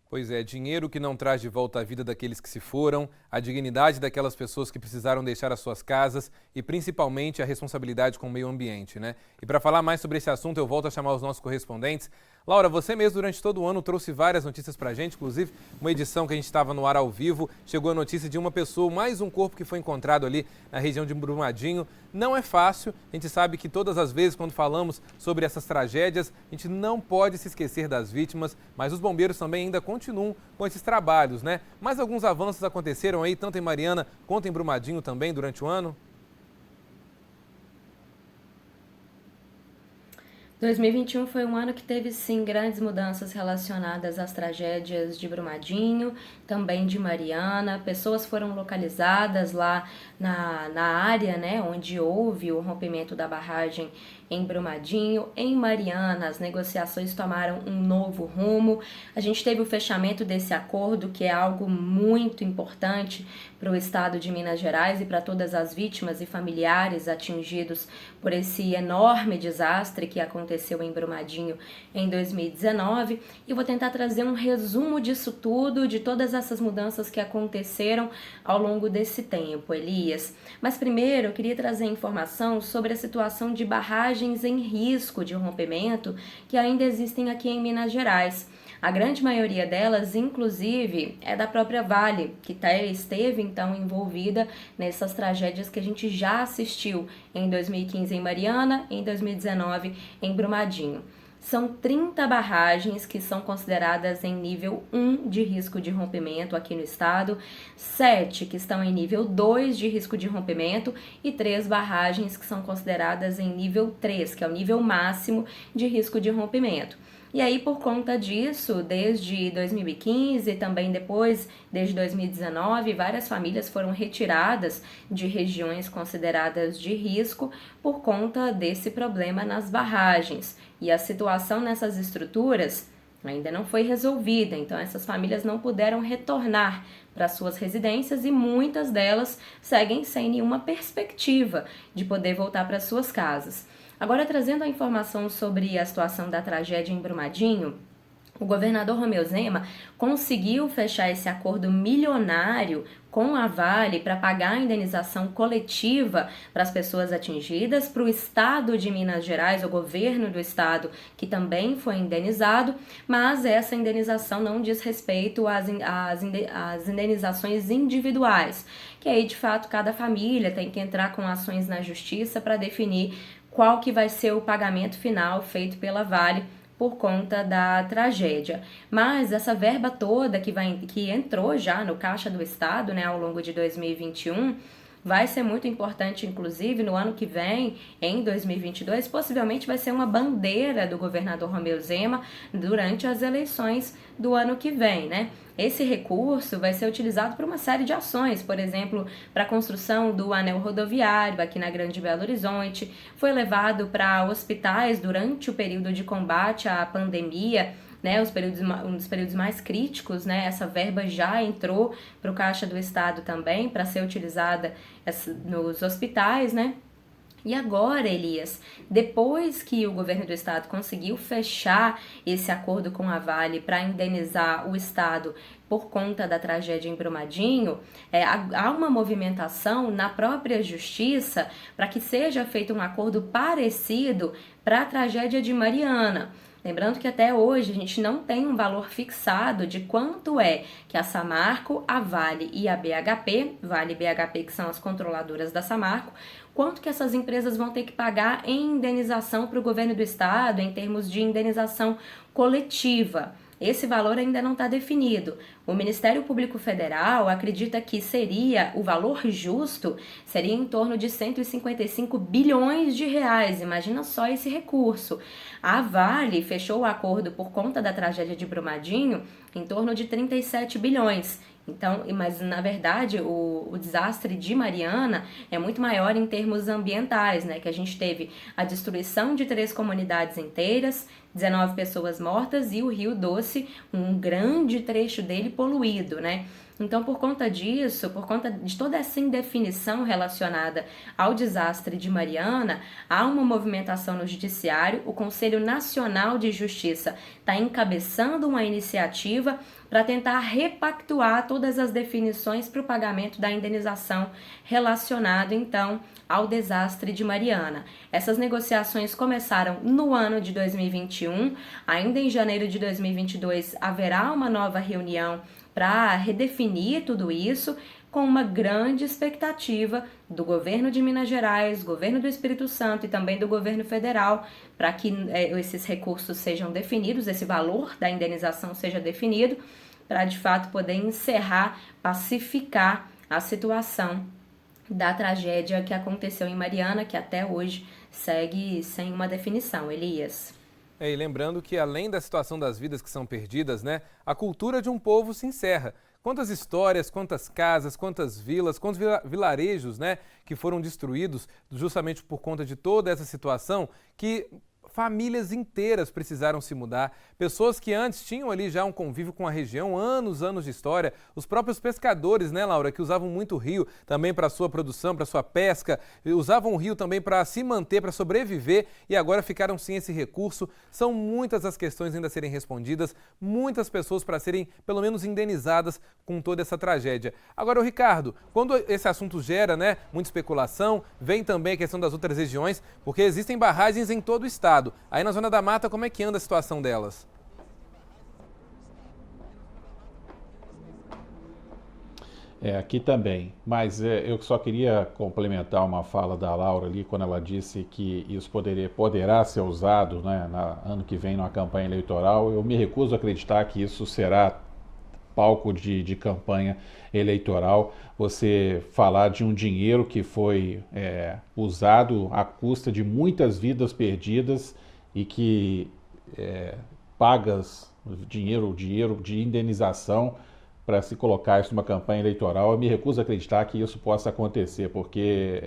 Pois é, dinheiro que não traz de volta a vida daqueles que se foram, a dignidade daquelas pessoas que precisaram deixar as suas casas e principalmente a responsabilidade com o meio ambiente, né? E para falar mais sobre esse assunto, eu volto a chamar os nossos correspondentes. Laura, você mesmo durante todo o ano trouxe várias notícias para a gente, inclusive uma edição que a gente estava no ar ao vivo, chegou a notícia de uma pessoa, mais um corpo que foi encontrado ali na região de Brumadinho. Não é fácil, a gente sabe que todas as vezes quando falamos sobre essas tragédias, a gente não pode se esquecer das vítimas, mas os bombeiros também ainda continuam com esses trabalhos, né? Mas alguns avanços aconteceram aí, tanto em Mariana quanto em Brumadinho também durante o ano? 2021 foi um ano que teve, sim, grandes mudanças relacionadas às tragédias de Brumadinho, também de Mariana. Pessoas foram localizadas lá na área, né, onde houve o rompimento da barragem em Brumadinho. Em Mariana, as negociações tomaram um novo rumo. A gente teve o fechamento desse acordo, que é algo muito importante para o estado de Minas Gerais e para todas as vítimas e familiares atingidos por esse enorme desastre que aconteceu em Brumadinho em 2019. E vou tentar trazer um resumo disso tudo, de todas essas mudanças que aconteceram ao longo desse tempo, Elias. Mas primeiro eu queria trazer informação sobre a situação de barragens em risco de rompimento que ainda existem aqui em Minas Gerais. A grande maioria delas, inclusive, é da própria Vale, que esteve então envolvida nessas tragédias que a gente já assistiu em 2015 em Mariana e em 2019 em Brumadinho. São 30 barragens que são consideradas em nível 1 de risco de rompimento aqui no estado, 7 que estão em nível 2 de risco de rompimento e 3 barragens que são consideradas em nível 3, que é o nível máximo de risco de rompimento. E aí, por conta disso, desde 2015 e também depois, desde 2019, várias famílias foram retiradas de regiões consideradas de risco por conta desse problema nas barragens. E a situação nessas estruturas ainda não foi resolvida, então essas famílias não puderam retornar para suas residências e muitas delas seguem sem nenhuma perspectiva de poder voltar para suas casas. Agora, trazendo a informação sobre a situação da tragédia em Brumadinho, o governador Romeu Zema conseguiu fechar esse acordo milionário com a Vale para pagar a indenização coletiva para as pessoas atingidas, para o estado de Minas Gerais, o governo do estado, que também foi indenizado, mas essa indenização não diz respeito às indenizações individuais, que aí, de fato, cada família tem que entrar com ações na justiça para definir qual que vai ser o pagamento final feito pela Vale por conta da tragédia. Mas essa verba toda que entrou já no caixa do estado, né, ao longo de 2021, vai ser muito importante, inclusive, no ano que vem, em 2022, possivelmente vai ser uma bandeira do governador Romeu Zema durante as eleições do ano que vem, né? Esse recurso vai ser utilizado para uma série de ações, por exemplo, para a construção do anel rodoviário aqui na Grande Belo Horizonte, foi levado para hospitais durante o período de combate à pandemia, né, um dos períodos mais críticos, né, essa verba já entrou para o Caixa do Estado também, para ser utilizada nos hospitais, né? E agora, Elias, depois que o governo do estado conseguiu fechar esse acordo com a Vale para indenizar o estado por conta da tragédia em Brumadinho, há uma movimentação na própria justiça para que seja feito um acordo parecido para a tragédia de Mariana. Lembrando que até hoje a gente não tem um valor fixado de quanto é que a Samarco, a Vale e a BHP, Vale e BHP que são as controladoras da Samarco, quanto que essas empresas vão ter que pagar em indenização para o governo do estado, em termos de indenização coletiva. Esse valor ainda não está definido. O Ministério Público Federal acredita que o valor justo seria em torno de 155 bilhões de reais. Imagina só esse recurso. A Vale fechou o acordo por conta da tragédia de Brumadinho em torno de 37 bilhões. Então, mas na verdade o desastre de Mariana é muito maior em termos ambientais, né? Que a gente teve a destruição de 3 comunidades inteiras, 19 pessoas mortas e o Rio Doce, um grande trecho dele poluído, né? Então, por conta disso, por conta de toda essa indefinição relacionada ao desastre de Mariana, há uma movimentação no Judiciário. O Conselho Nacional de Justiça está encabeçando uma iniciativa para tentar repactuar todas as definições para o pagamento da indenização relacionado, então, ao desastre de Mariana. Essas negociações começaram no ano de 2021, ainda em janeiro de 2022 haverá uma nova reunião para redefinir tudo isso, com uma grande expectativa do governo de Minas Gerais, governo do Espírito Santo e também do governo federal, para que esses recursos sejam definidos, esse valor da indenização seja definido, para de fato poder encerrar, pacificar a situação da tragédia que aconteceu em Mariana, que até hoje segue sem uma definição. Elias. E lembrando que além da situação das vidas que são perdidas, né, a cultura de um povo se encerra. Quantas histórias, quantas casas, quantas vilas, quantos vilarejos, né, que foram destruídos justamente por conta de toda essa situação, que famílias inteiras precisaram se mudar, pessoas que antes tinham ali já um convívio com a região, anos de história, os próprios pescadores, né, Laura, que usavam muito o rio também para sua produção, para sua pesca, usavam o rio também para se manter, para sobreviver e agora ficaram sem esse recurso. São muitas as questões ainda a serem respondidas, muitas pessoas para serem pelo menos indenizadas com toda essa tragédia. Agora, Ricardo, quando esse assunto gera, né, muita especulação, vem também a questão das outras regiões, porque existem barragens em todo o estado. Aí na Zona da Mata, como é que anda a situação delas? Aqui também, mas eu só queria complementar uma fala da Laura ali, quando ela disse que isso poderá ser usado, né, ano que vem numa campanha eleitoral. Eu me recuso a acreditar que isso será palco de campanha eleitoral. Você falar de um dinheiro que foi usado à custa de muitas vidas perdidas e que pagas dinheiro de indenização para se colocar isso numa campanha eleitoral. Eu me recuso a acreditar que isso possa acontecer, porque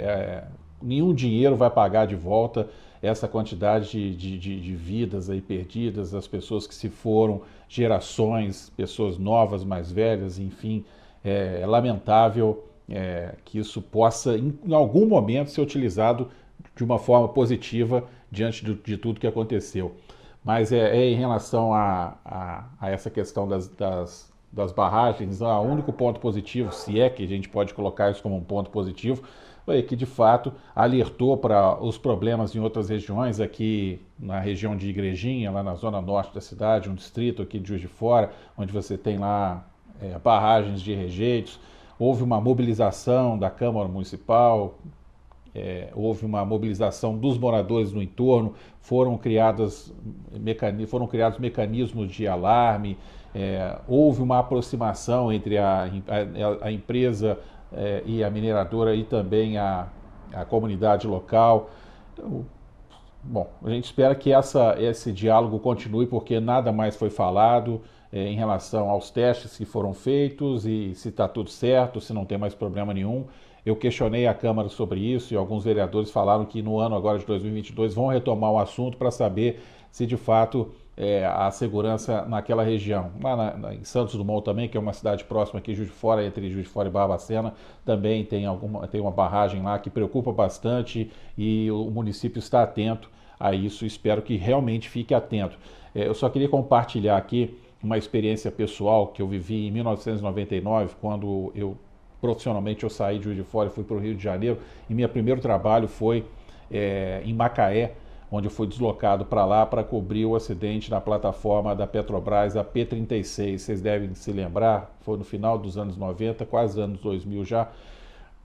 nenhum dinheiro vai pagar de volta essa quantidade de vidas aí perdidas, as pessoas que se foram, gerações, pessoas novas, mais velhas, enfim. É lamentável que isso possa, em algum momento, ser utilizado de uma forma positiva diante de tudo que aconteceu. Mas em relação a essa questão das barragens, o único ponto positivo, se é que a gente pode colocar isso como um ponto positivo, é que de fato alertou para os problemas em outras regiões, aqui na região de Igrejinha, lá na zona norte da cidade, um distrito aqui de Juiz de Fora, onde você tem lá barragens de rejeitos. Houve uma mobilização da Câmara Municipal, houve uma mobilização dos moradores no entorno, foram criados mecanismos de alarme, houve uma aproximação entre a empresa e a mineradora e também a comunidade local. Bom, a gente espera que esse diálogo continue, porque nada mais foi falado em relação aos testes que foram feitos e se está tudo certo, se não tem mais problema nenhum. Eu questionei a Câmara sobre isso e alguns vereadores falaram que no ano agora de 2022 vão retomar o assunto para saber se de fato a segurança naquela região. Lá em Santos Dumont também, que é uma cidade próxima aqui, Juiz de Fora, entre Juiz de Fora e Barbacena, também tem uma barragem lá que preocupa bastante e o município está atento a isso. Espero que realmente fique atento. Eu só queria compartilhar aqui uma experiência pessoal que eu vivi em 1999, quando profissionalmente eu saí de Juiz de Fora e fui para o Rio de Janeiro, e meu primeiro trabalho foi em Macaé, onde eu fui deslocado para lá para cobrir o acidente na plataforma da Petrobras, a P36. Vocês devem se lembrar, foi no final dos anos 90, quase anos 2000 já,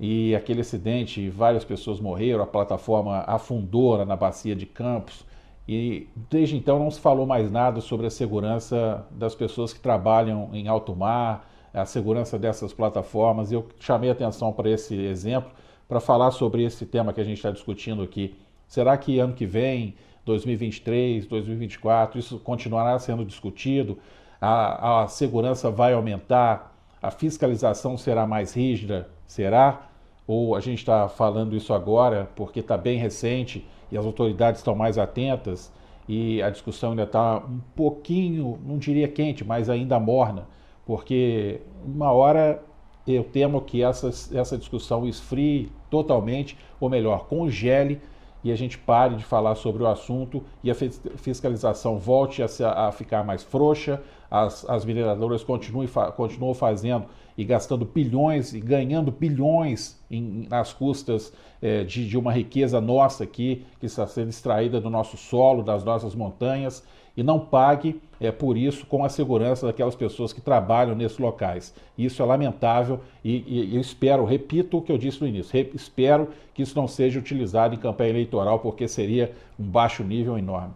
e aquele acidente, várias pessoas morreram, a plataforma afundou na bacia de Campos, e desde então não se falou mais nada sobre a segurança das pessoas que trabalham em alto mar, a segurança dessas plataformas. Eu chamei a atenção para esse exemplo, para falar sobre esse tema que a gente está discutindo aqui. Será que ano que vem, 2023, 2024, isso continuará sendo discutido? A segurança vai aumentar? A fiscalização será mais rígida? Será? Ou a gente está falando isso agora porque está bem recente e as autoridades estão mais atentas e a discussão ainda está um pouquinho, não diria quente, mas ainda morna? Porque uma hora eu temo que essa discussão esfrie totalmente, ou melhor, congele, e a gente pare de falar sobre o assunto e a fiscalização volte a ficar mais frouxa, as mineradoras continuam fazendo e gastando bilhões e ganhando bilhões nas custas de uma riqueza nossa aqui, que está sendo extraída do nosso solo, das nossas montanhas, e não pague por isso com a segurança daquelas pessoas que trabalham nesses locais. Isso é lamentável e eu espero, repito o que eu disse no início, espero que isso não seja utilizado em campanha eleitoral, porque seria um baixo nível enorme.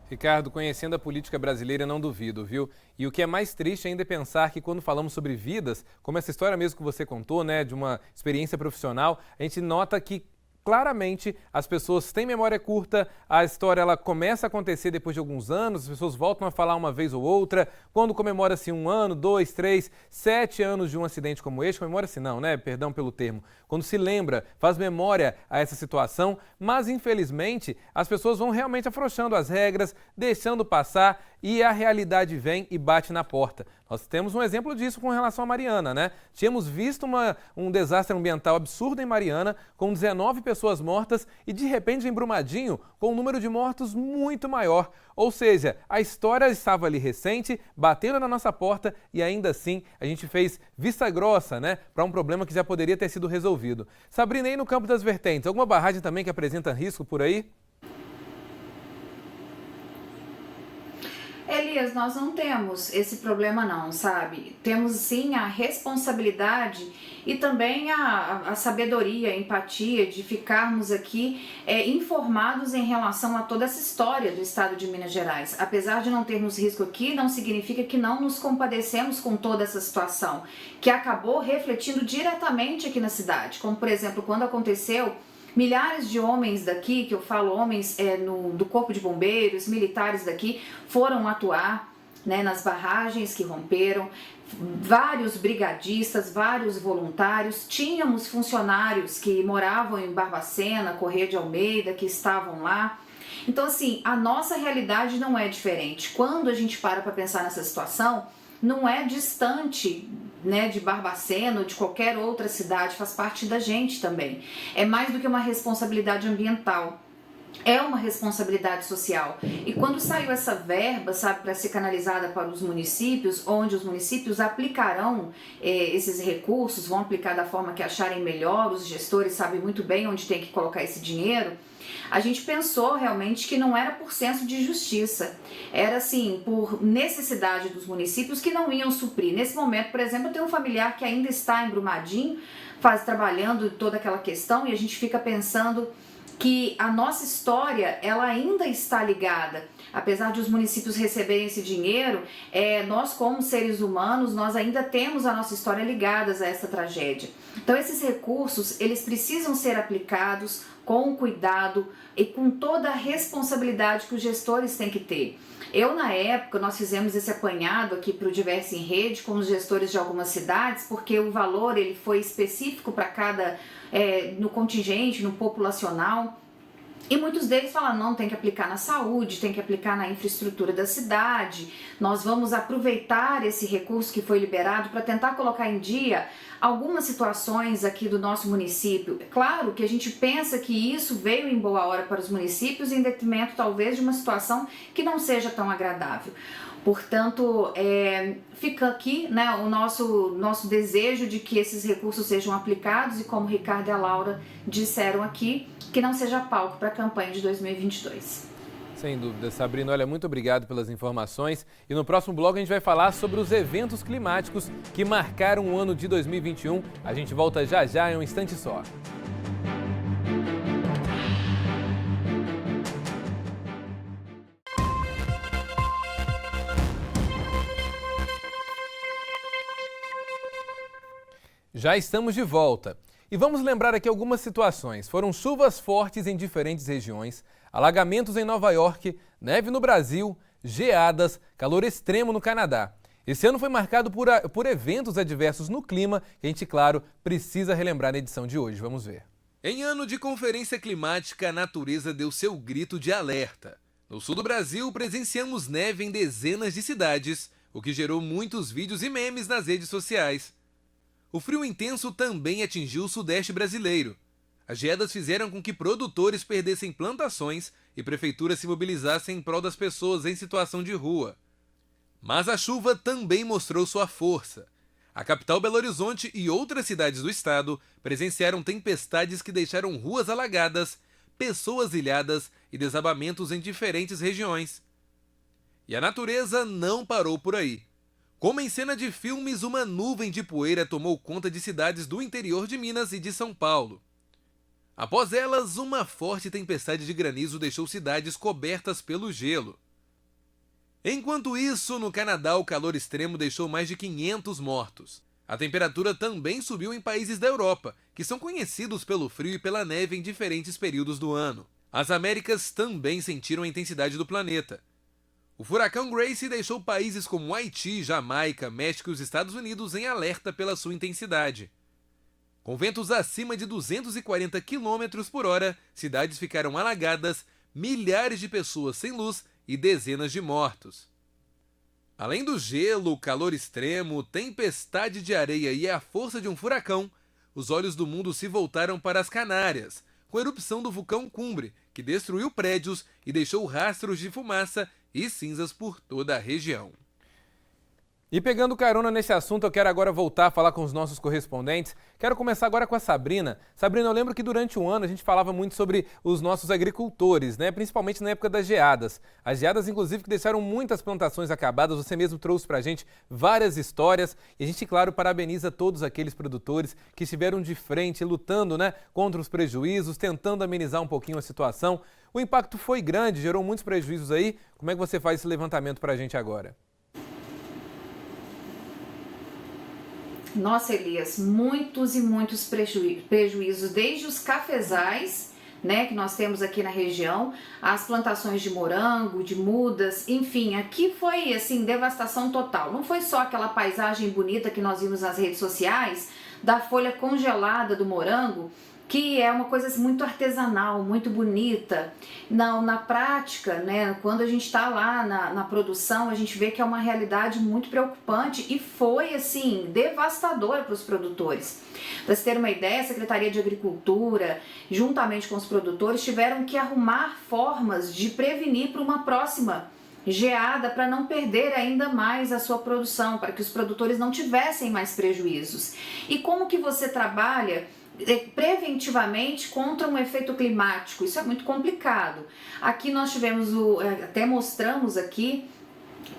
Ricardo, conhecendo a política brasileira, não duvido, viu? E o que é mais triste ainda é pensar que quando falamos sobre vidas, como essa história mesmo que você contou, né, de uma experiência profissional, a gente nota que claramente as pessoas têm memória curta, a história ela começa a acontecer depois de alguns anos, as pessoas voltam a falar uma vez ou outra, quando comemora-se 1 ano, 2, 3, 7 anos de um acidente como este, comemora-se não, né? Perdão pelo termo. Quando se lembra, faz memória a essa situação, mas infelizmente as pessoas vão realmente afrouxando as regras, deixando passar e a realidade vem e bate na porta. Nós temos um exemplo disso com relação a Mariana, né? Tínhamos visto um desastre ambiental absurdo em Mariana, com 19 pessoas mortas e de repente em Brumadinho, com um número de mortos muito maior. Ou seja, a história estava ali recente, batendo na nossa porta e ainda assim a gente fez vista grossa, né? Para um problema que já poderia ter sido resolvido. Sabrina, aí no campo das vertentes, alguma barragem também que apresenta risco por aí? Elias, nós não temos esse problema não, sabe? Temos sim a responsabilidade e também a sabedoria, a empatia de ficarmos aqui informados em relação a toda essa história do estado de Minas Gerais. Apesar de não termos risco aqui, não significa que não nos compadecemos com toda essa situação, que acabou refletindo diretamente aqui na cidade, como por exemplo, quando aconteceu, milhares de homens daqui, que eu falo homens do Corpo de Bombeiros, militares daqui, foram atuar, né, nas barragens que romperam, vários brigadistas, vários voluntários, tínhamos funcionários que moravam em Barbacena, Corrêa de Almeida, que estavam lá. Então assim, a nossa realidade não é diferente. Quando a gente para pensar nessa situação, não é distante, né, de Barbacena ou de qualquer outra cidade, faz parte da gente também. É mais do que uma responsabilidade ambiental. É uma responsabilidade social. E quando saiu essa verba, sabe, para ser canalizada para os municípios, onde os municípios aplicarão esses recursos, vão aplicar da forma que acharem melhor, os gestores sabem muito bem onde tem que colocar esse dinheiro, a gente pensou realmente que não era por senso de justiça, era assim, por necessidade dos municípios que não iam suprir. Nesse momento, por exemplo, eu tenho um familiar que ainda está em Brumadinho, trabalhando toda aquela questão, e a gente fica pensando que a nossa história, ela ainda está ligada. Apesar de os municípios receberem esse dinheiro, nós como seres humanos, nós ainda temos a nossa história ligadas a essa tragédia. Então esses recursos, eles precisam ser aplicados com cuidado e com toda a responsabilidade que os gestores têm que ter. Na época, nós fizemos esse apanhado aqui para o Diverso em Rede com os gestores de algumas cidades, porque o valor ele foi específico para cada, no contingente, no populacional. E muitos deles falam, não, tem que aplicar na saúde, tem que aplicar na infraestrutura da cidade, nós vamos aproveitar esse recurso que foi liberado para tentar colocar em dia algumas situações aqui do nosso município. É claro que a gente pensa que isso veio em boa hora para os municípios, em detrimento talvez de uma situação que não seja tão agradável. Portanto, fica aqui, né, o nosso desejo de que esses recursos sejam aplicados e, como o Ricardo e a Laura disseram aqui, que não seja palco para a campanha de 2022. Sem dúvida, Sabrina. Olha, muito obrigado pelas informações. E no próximo bloco a gente vai falar sobre os eventos climáticos que marcaram o ano de 2021. A gente volta já já em um instante só. Já estamos de volta. E vamos lembrar aqui algumas situações. Foram chuvas fortes em diferentes regiões, alagamentos em Nova York, neve no Brasil, geadas, calor extremo no Canadá. Esse ano foi marcado por eventos adversos no clima que a gente, claro, precisa relembrar na edição de hoje. Vamos ver. Em ano de conferência climática, a natureza deu seu grito de alerta. No sul do Brasil, presenciamos neve em dezenas de cidades, o que gerou muitos vídeos e memes nas redes sociais. O frio intenso também atingiu o sudeste brasileiro. As geadas fizeram com que produtores perdessem plantações e prefeituras se mobilizassem em prol das pessoas em situação de rua. Mas a chuva também mostrou sua força. A capital Belo Horizonte e outras cidades do estado presenciaram tempestades que deixaram ruas alagadas, pessoas ilhadas e desabamentos em diferentes regiões. E a natureza não parou por aí. Como em cena de filmes, uma nuvem de poeira tomou conta de cidades do interior de Minas e de São Paulo. Após elas, uma forte tempestade de granizo deixou cidades cobertas pelo gelo. Enquanto isso, no Canadá, o calor extremo deixou mais de 500 mortos. A temperatura também subiu em países da Europa, que são conhecidos pelo frio e pela neve em diferentes períodos do ano. As Américas também sentiram a intensidade do planeta. O furacão Grace deixou países como Haiti, Jamaica, México e os Estados Unidos em alerta pela sua intensidade. Com ventos acima de 240 km por hora, cidades ficaram alagadas, milhares de pessoas sem luz e dezenas de mortos. Além do gelo, calor extremo, tempestade de areia e a força de um furacão, os olhos do mundo se voltaram para as Canárias, com a erupção do vulcão Cumbre, que destruiu prédios e deixou rastros de fumaça e cinzas por toda a região. E pegando carona nesse assunto, eu quero agora voltar a falar com os nossos correspondentes. Quero começar agora com a Sabrina. Sabrina, eu lembro que durante o ano a gente falava muito sobre os nossos agricultores, né? Principalmente na época das geadas. As geadas, inclusive, que deixaram muitas plantações acabadas. Você mesmo trouxe pra gente várias histórias. E a gente, claro, parabeniza todos aqueles produtores que estiveram de frente, lutando, né, contra os prejuízos, tentando amenizar um pouquinho a situação. O impacto foi grande, gerou muitos prejuízos aí. Como é que você faz esse levantamento pra gente agora? Nossa, Elias, muitos e muitos prejuízos, desde os cafezais, né, que nós temos aqui na região, as plantações de morango, de mudas, enfim, aqui foi assim, devastação total. Não foi só aquela paisagem bonita que nós vimos nas redes sociais, da folha congelada do morango, que é uma coisa assim, muito artesanal, muito bonita. Na prática, né, quando a gente está lá na produção, a gente vê que é uma realidade muito preocupante e foi assim, devastadora para os produtores. Para você ter uma ideia, a Secretaria de Agricultura, juntamente com os produtores, tiveram que arrumar formas de prevenir para uma próxima geada para não perder ainda mais a sua produção, para que os produtores não tivessem mais prejuízos. E como que você trabalha preventivamente contra um efeito climático? Isso é muito complicado. Aqui nós tivemos, até mostramos aqui,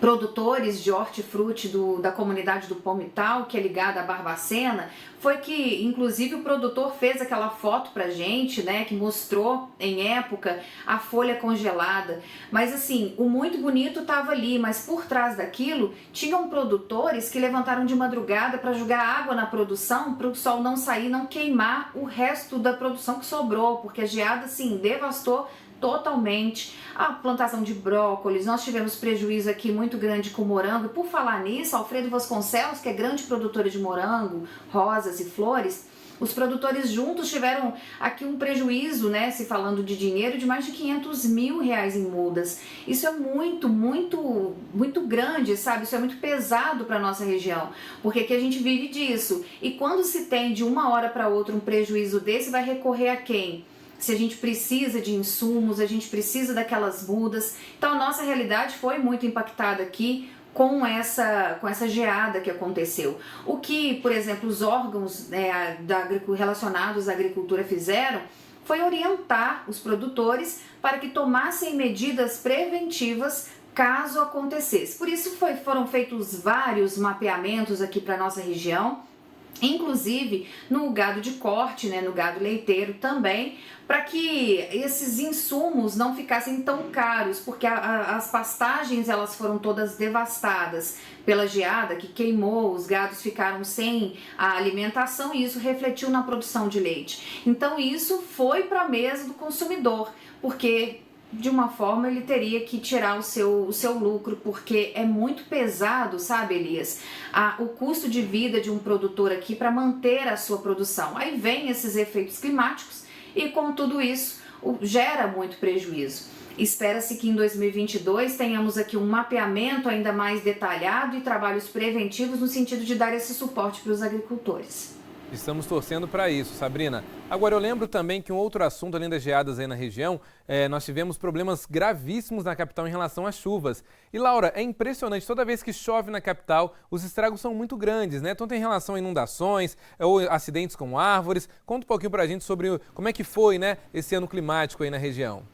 produtores de hortifruti da comunidade do Palmital, que é ligada à Barbacena, foi que inclusive o produtor fez aquela foto pra gente, né, que mostrou em época a folha congelada. Mas assim, o muito bonito estava ali, mas por trás daquilo tinham produtores que levantaram de madrugada para jogar água na produção, para o sol não sair, não queimar o resto da produção que sobrou, porque a geada assim devastou totalmente a plantação de brócolis. Nós tivemos prejuízo aqui muito grande com morango. E por falar nisso, Alfredo Vasconcelos, que é grande produtora de morango, rosas e flores, os produtores juntos tiveram aqui um prejuízo, né, se falando de dinheiro, de mais de R$500 mil em mudas. Isso é muito, muito, muito grande, sabe? Isso é muito pesado para a nossa região, porque aqui a gente vive disso. E quando se tem de uma hora para outra um prejuízo desse, vai recorrer a quem? Se a gente precisa de insumos, a gente precisa daquelas mudas. Então a nossa realidade foi muito impactada aqui com essa geada que aconteceu. O que, por exemplo, os órgãos, né, relacionados à agricultura fizeram foi orientar os produtores para que tomassem medidas preventivas caso acontecesse. Por isso foram feitos vários mapeamentos aqui para a nossa região, inclusive no gado de corte, né, no gado leiteiro também, para que esses insumos não ficassem tão caros, porque as pastagens elas foram todas devastadas pela geada que queimou, os gados ficaram sem a alimentação e isso refletiu na produção de leite. Então isso foi para a mesa do consumidor, porque de uma forma ele teria que tirar o seu lucro, porque é muito pesado, sabe, Elias? O custo de vida de um produtor aqui para manter a sua produção. Aí vem esses efeitos climáticos e com tudo isso gera muito prejuízo. Espera-se que em 2022 tenhamos aqui um mapeamento ainda mais detalhado e trabalhos preventivos no sentido de dar esse suporte para os agricultores. Estamos torcendo para isso, Sabrina. Agora, eu lembro também que um outro assunto, além das geadas aí na região, nós tivemos problemas gravíssimos na capital em relação às chuvas. E, Laura, é impressionante, toda vez que chove na capital, os estragos são muito grandes, né? Tanto em relação a inundações ou acidentes com árvores. Conta um pouquinho para a gente sobre como é que foi, né, esse ano climático aí na região.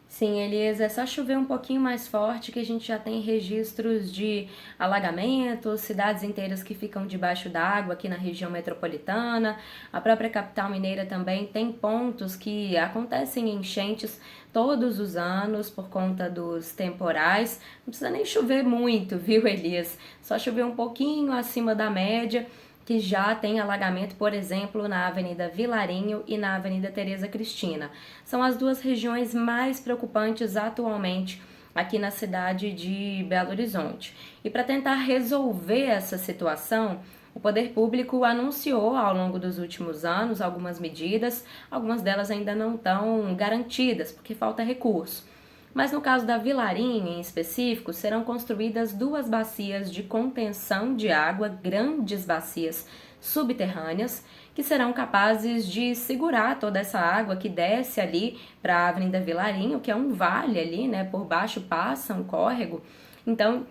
Sim, Elias, é só chover um pouquinho mais forte que a gente já tem registros de alagamentos, cidades inteiras que ficam debaixo d'água aqui na região metropolitana. A própria capital mineira também tem pontos que acontecem enchentes todos os anos por conta dos temporais. Não precisa nem chover muito, viu, Elias? Só chover um pouquinho acima da média, que já tem alagamento, por exemplo, na Avenida Vilarinho e na Avenida Tereza Cristina. São as duas regiões mais preocupantes atualmente aqui na cidade de Belo Horizonte. E para tentar resolver essa situação, o poder público anunciou ao longo dos últimos anos algumas medidas, algumas delas ainda não estão garantidas, porque falta recurso. Mas no caso da Vilarinho, em específico, serão construídas 2 bacias de contenção de água, grandes bacias subterrâneas, que serão capazes de segurar toda essa água que desce ali para a Avenida Vilarinho, que é um vale ali, né? Por baixo passa um córrego. Então,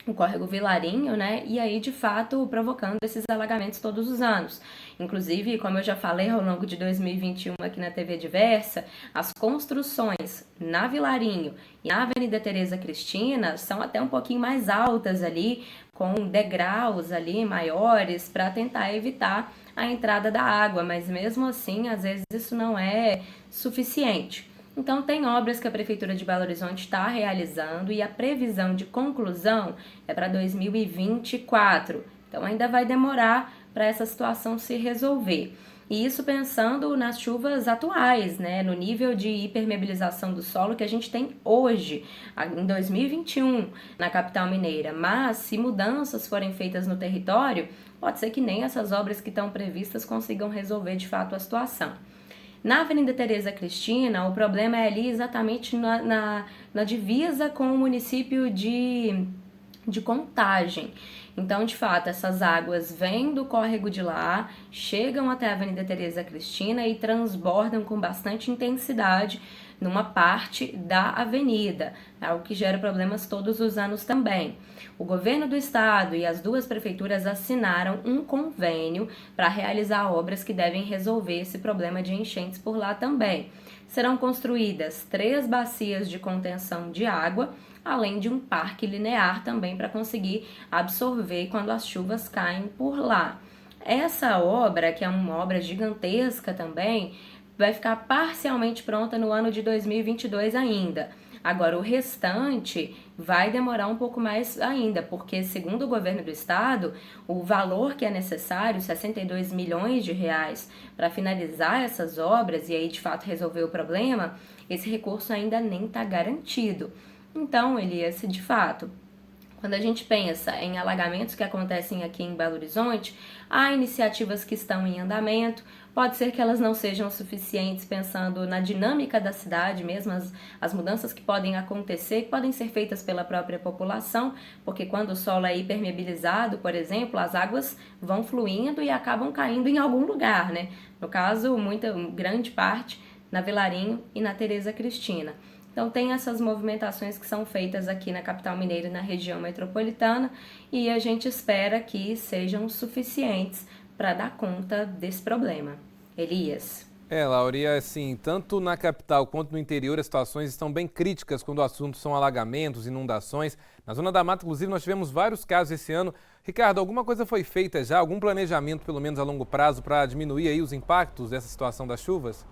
o córrego Vilarinho, né? E aí, de fato, provocando esses alagamentos todos os anos. Inclusive, como eu já falei ao longo de 2021 aqui na TV Diversa, as construções na Vilarinho e na Avenida Tereza Cristina são até um pouquinho mais altas ali, com degraus ali maiores para tentar evitar a entrada da água, mas mesmo assim, às vezes isso não é suficiente. Então, tem obras que a Prefeitura de Belo Horizonte está realizando e a previsão de conclusão é para 2024. Então, ainda vai demorar para essa situação se resolver. E isso pensando nas chuvas atuais, né, no nível de hipermeabilização do solo que a gente tem hoje, em 2021, na capital mineira. Mas, se mudanças forem feitas no território, pode ser que nem essas obras que estão previstas consigam resolver de fato a situação. Na Avenida Tereza Cristina, o problema é ali exatamente na divisa com o município de Contagem. Então, de fato, essas águas vêm do córrego de lá, chegam até a Avenida Tereza Cristina e transbordam com bastante intensidade numa parte da avenida, algo que gera problemas todos os anos também. O governo do estado e as duas prefeituras assinaram um convênio para realizar obras que devem resolver esse problema de enchentes por lá também. Serão construídas 3 bacias de contenção de água, além de um parque linear também para conseguir absorver quando as chuvas caem por lá. Essa obra, que é uma obra gigantesca também, vai ficar parcialmente pronta no ano de 2022 ainda. Agora, o restante vai demorar um pouco mais ainda, porque, segundo o governo do estado, o valor que é necessário, 62 milhões de reais, para finalizar essas obras e aí, de fato, resolver o problema, esse recurso ainda nem está garantido. Então, Elias, de fato, quando a gente pensa em alagamentos que acontecem aqui em Belo Horizonte, há iniciativas que estão em andamento, pode ser que elas não sejam suficientes pensando na dinâmica da cidade mesmo, as mudanças que podem acontecer, que podem ser feitas pela própria população, porque quando o solo é hipermeabilizado, por exemplo, as águas vão fluindo e acabam caindo em algum lugar, né? No caso, grande parte na Vilarinho e na Tereza Cristina. Então, tem essas movimentações que são feitas aqui na capital mineira e na região metropolitana e a gente espera que sejam suficientes para dar conta desse problema. Elias. Laura, e assim, tanto na capital quanto no interior as situações estão bem críticas quando o assunto são alagamentos, inundações. Na Zona da Mata, inclusive, nós tivemos vários casos esse ano. Ricardo, alguma coisa foi feita já, algum planejamento, pelo menos a longo prazo, para diminuir aí os impactos dessa situação das chuvas?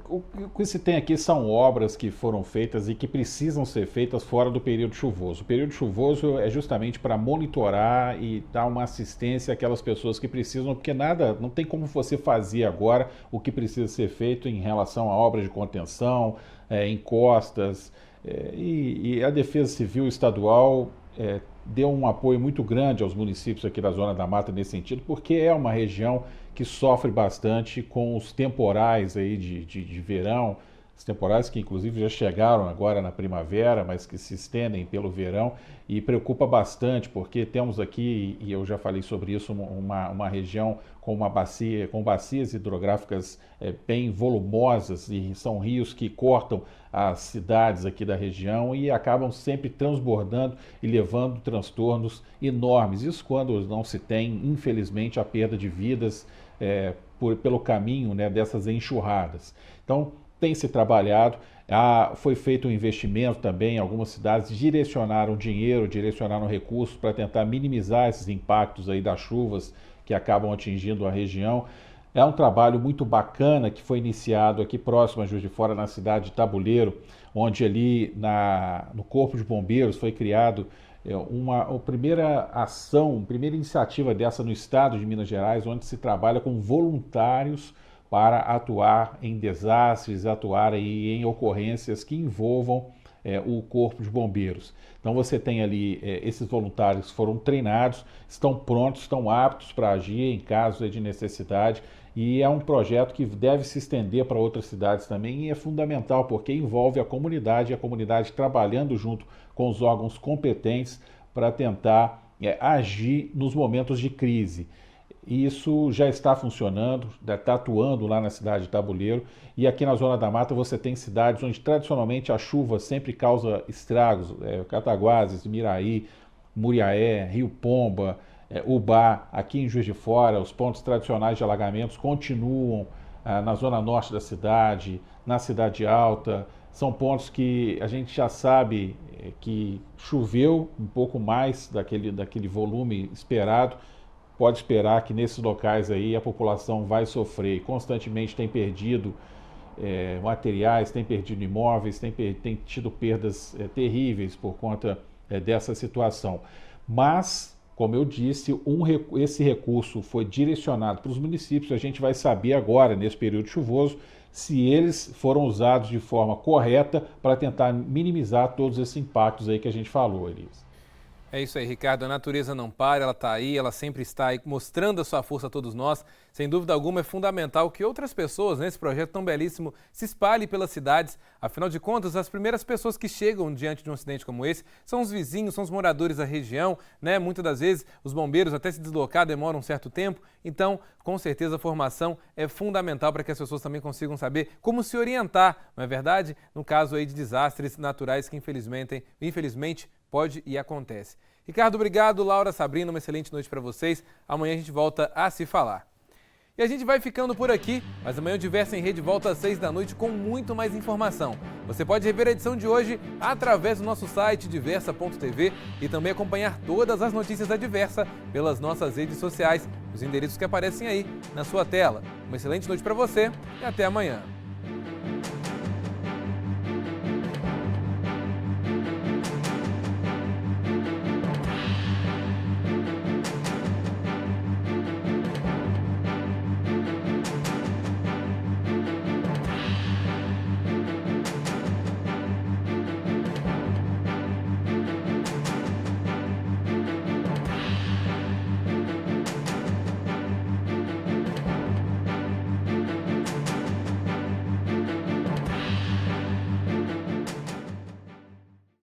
O que se tem aqui são obras que foram feitas e que precisam ser feitas fora do período chuvoso. O período chuvoso é justamente para monitorar e dar uma assistência àquelas pessoas que precisam, porque não tem como você fazer agora o que precisa ser feito em relação a obras de contenção, encostas, e a Defesa Civil Estadual deu um apoio muito grande aos municípios aqui da Zona da Mata nesse sentido, porque é uma região que sofre bastante com os temporais aí de verão, os temporais que inclusive já chegaram agora na primavera, mas que se estendem pelo verão e preocupa bastante, porque temos aqui, e eu já falei sobre isso, uma região com bacias hidrográficas bem volumosas, e são rios que cortam as cidades aqui da região e acabam sempre transbordando e levando transtornos enormes. Isso quando não se tem, infelizmente, a perda de vidas pelo caminho, né, dessas enxurradas. Então, tem se trabalhado, foi feito um investimento também, algumas cidades direcionaram dinheiro, direcionaram recursos para tentar minimizar esses impactos aí das chuvas que acabam atingindo a região. É um trabalho muito bacana que foi iniciado aqui próximo a Juiz de Fora, na cidade de Tabuleiro, onde ali no Corpo de Bombeiros foi criado uma primeira ação, primeira iniciativa dessa no estado de Minas Gerais, onde se trabalha com voluntários para atuar em desastres, atuar aí em ocorrências que envolvam o Corpo de Bombeiros. Então você tem ali esses voluntários que foram treinados, estão prontos, estão aptos para agir em caso de necessidade, e é um projeto que deve se estender para outras cidades também, e é fundamental porque envolve a comunidade trabalhando junto com os órgãos competentes para tentar agir nos momentos de crise. Isso já está funcionando, está atuando lá na cidade de Tabuleiro, e aqui na Zona da Mata você tem cidades onde tradicionalmente a chuva sempre causa estragos, Cataguases, Miraí, Muriaé, Rio Pomba, Ubá, aqui em Juiz de Fora, os pontos tradicionais de alagamentos continuam na zona norte da cidade, na Cidade Alta, são pontos que a gente já sabe que choveu um pouco mais daquele volume esperado. Pode esperar que nesses locais aí a população vai sofrer. Constantemente tem perdido materiais, tem perdido imóveis, tem tido perdas terríveis por conta dessa situação. Mas, como eu disse, esse recurso foi direcionado para os municípios. A gente vai saber agora, nesse período chuvoso, se eles foram usados de forma correta para tentar minimizar todos esses impactos aí que a gente falou, Elias. É isso aí, Ricardo. A natureza não para, ela está aí, ela sempre está aí mostrando a sua força a todos nós. Sem dúvida alguma, é fundamental que outras pessoas nesse projeto tão belíssimo se espalhem pelas cidades. Afinal de contas, as primeiras pessoas que chegam diante de um acidente como esse são os vizinhos, são os moradores da região, né? Muitas das vezes, os bombeiros até se deslocar demoram um certo tempo. Então, com certeza, a formação é fundamental para que as pessoas também consigam saber como se orientar, não é verdade? No caso aí de desastres naturais que infelizmente pode e acontece. Ricardo, obrigado. Laura, Sabrina, uma excelente noite para vocês. Amanhã a gente volta a se falar. E a gente vai ficando por aqui, mas amanhã o Diversa em Rede volta às 6 da noite com muito mais informação. Você pode rever a edição de hoje através do nosso site diversa.tv e também acompanhar todas as notícias da Diversa pelas nossas redes sociais, os endereços que aparecem aí na sua tela. Uma excelente noite para você e até amanhã.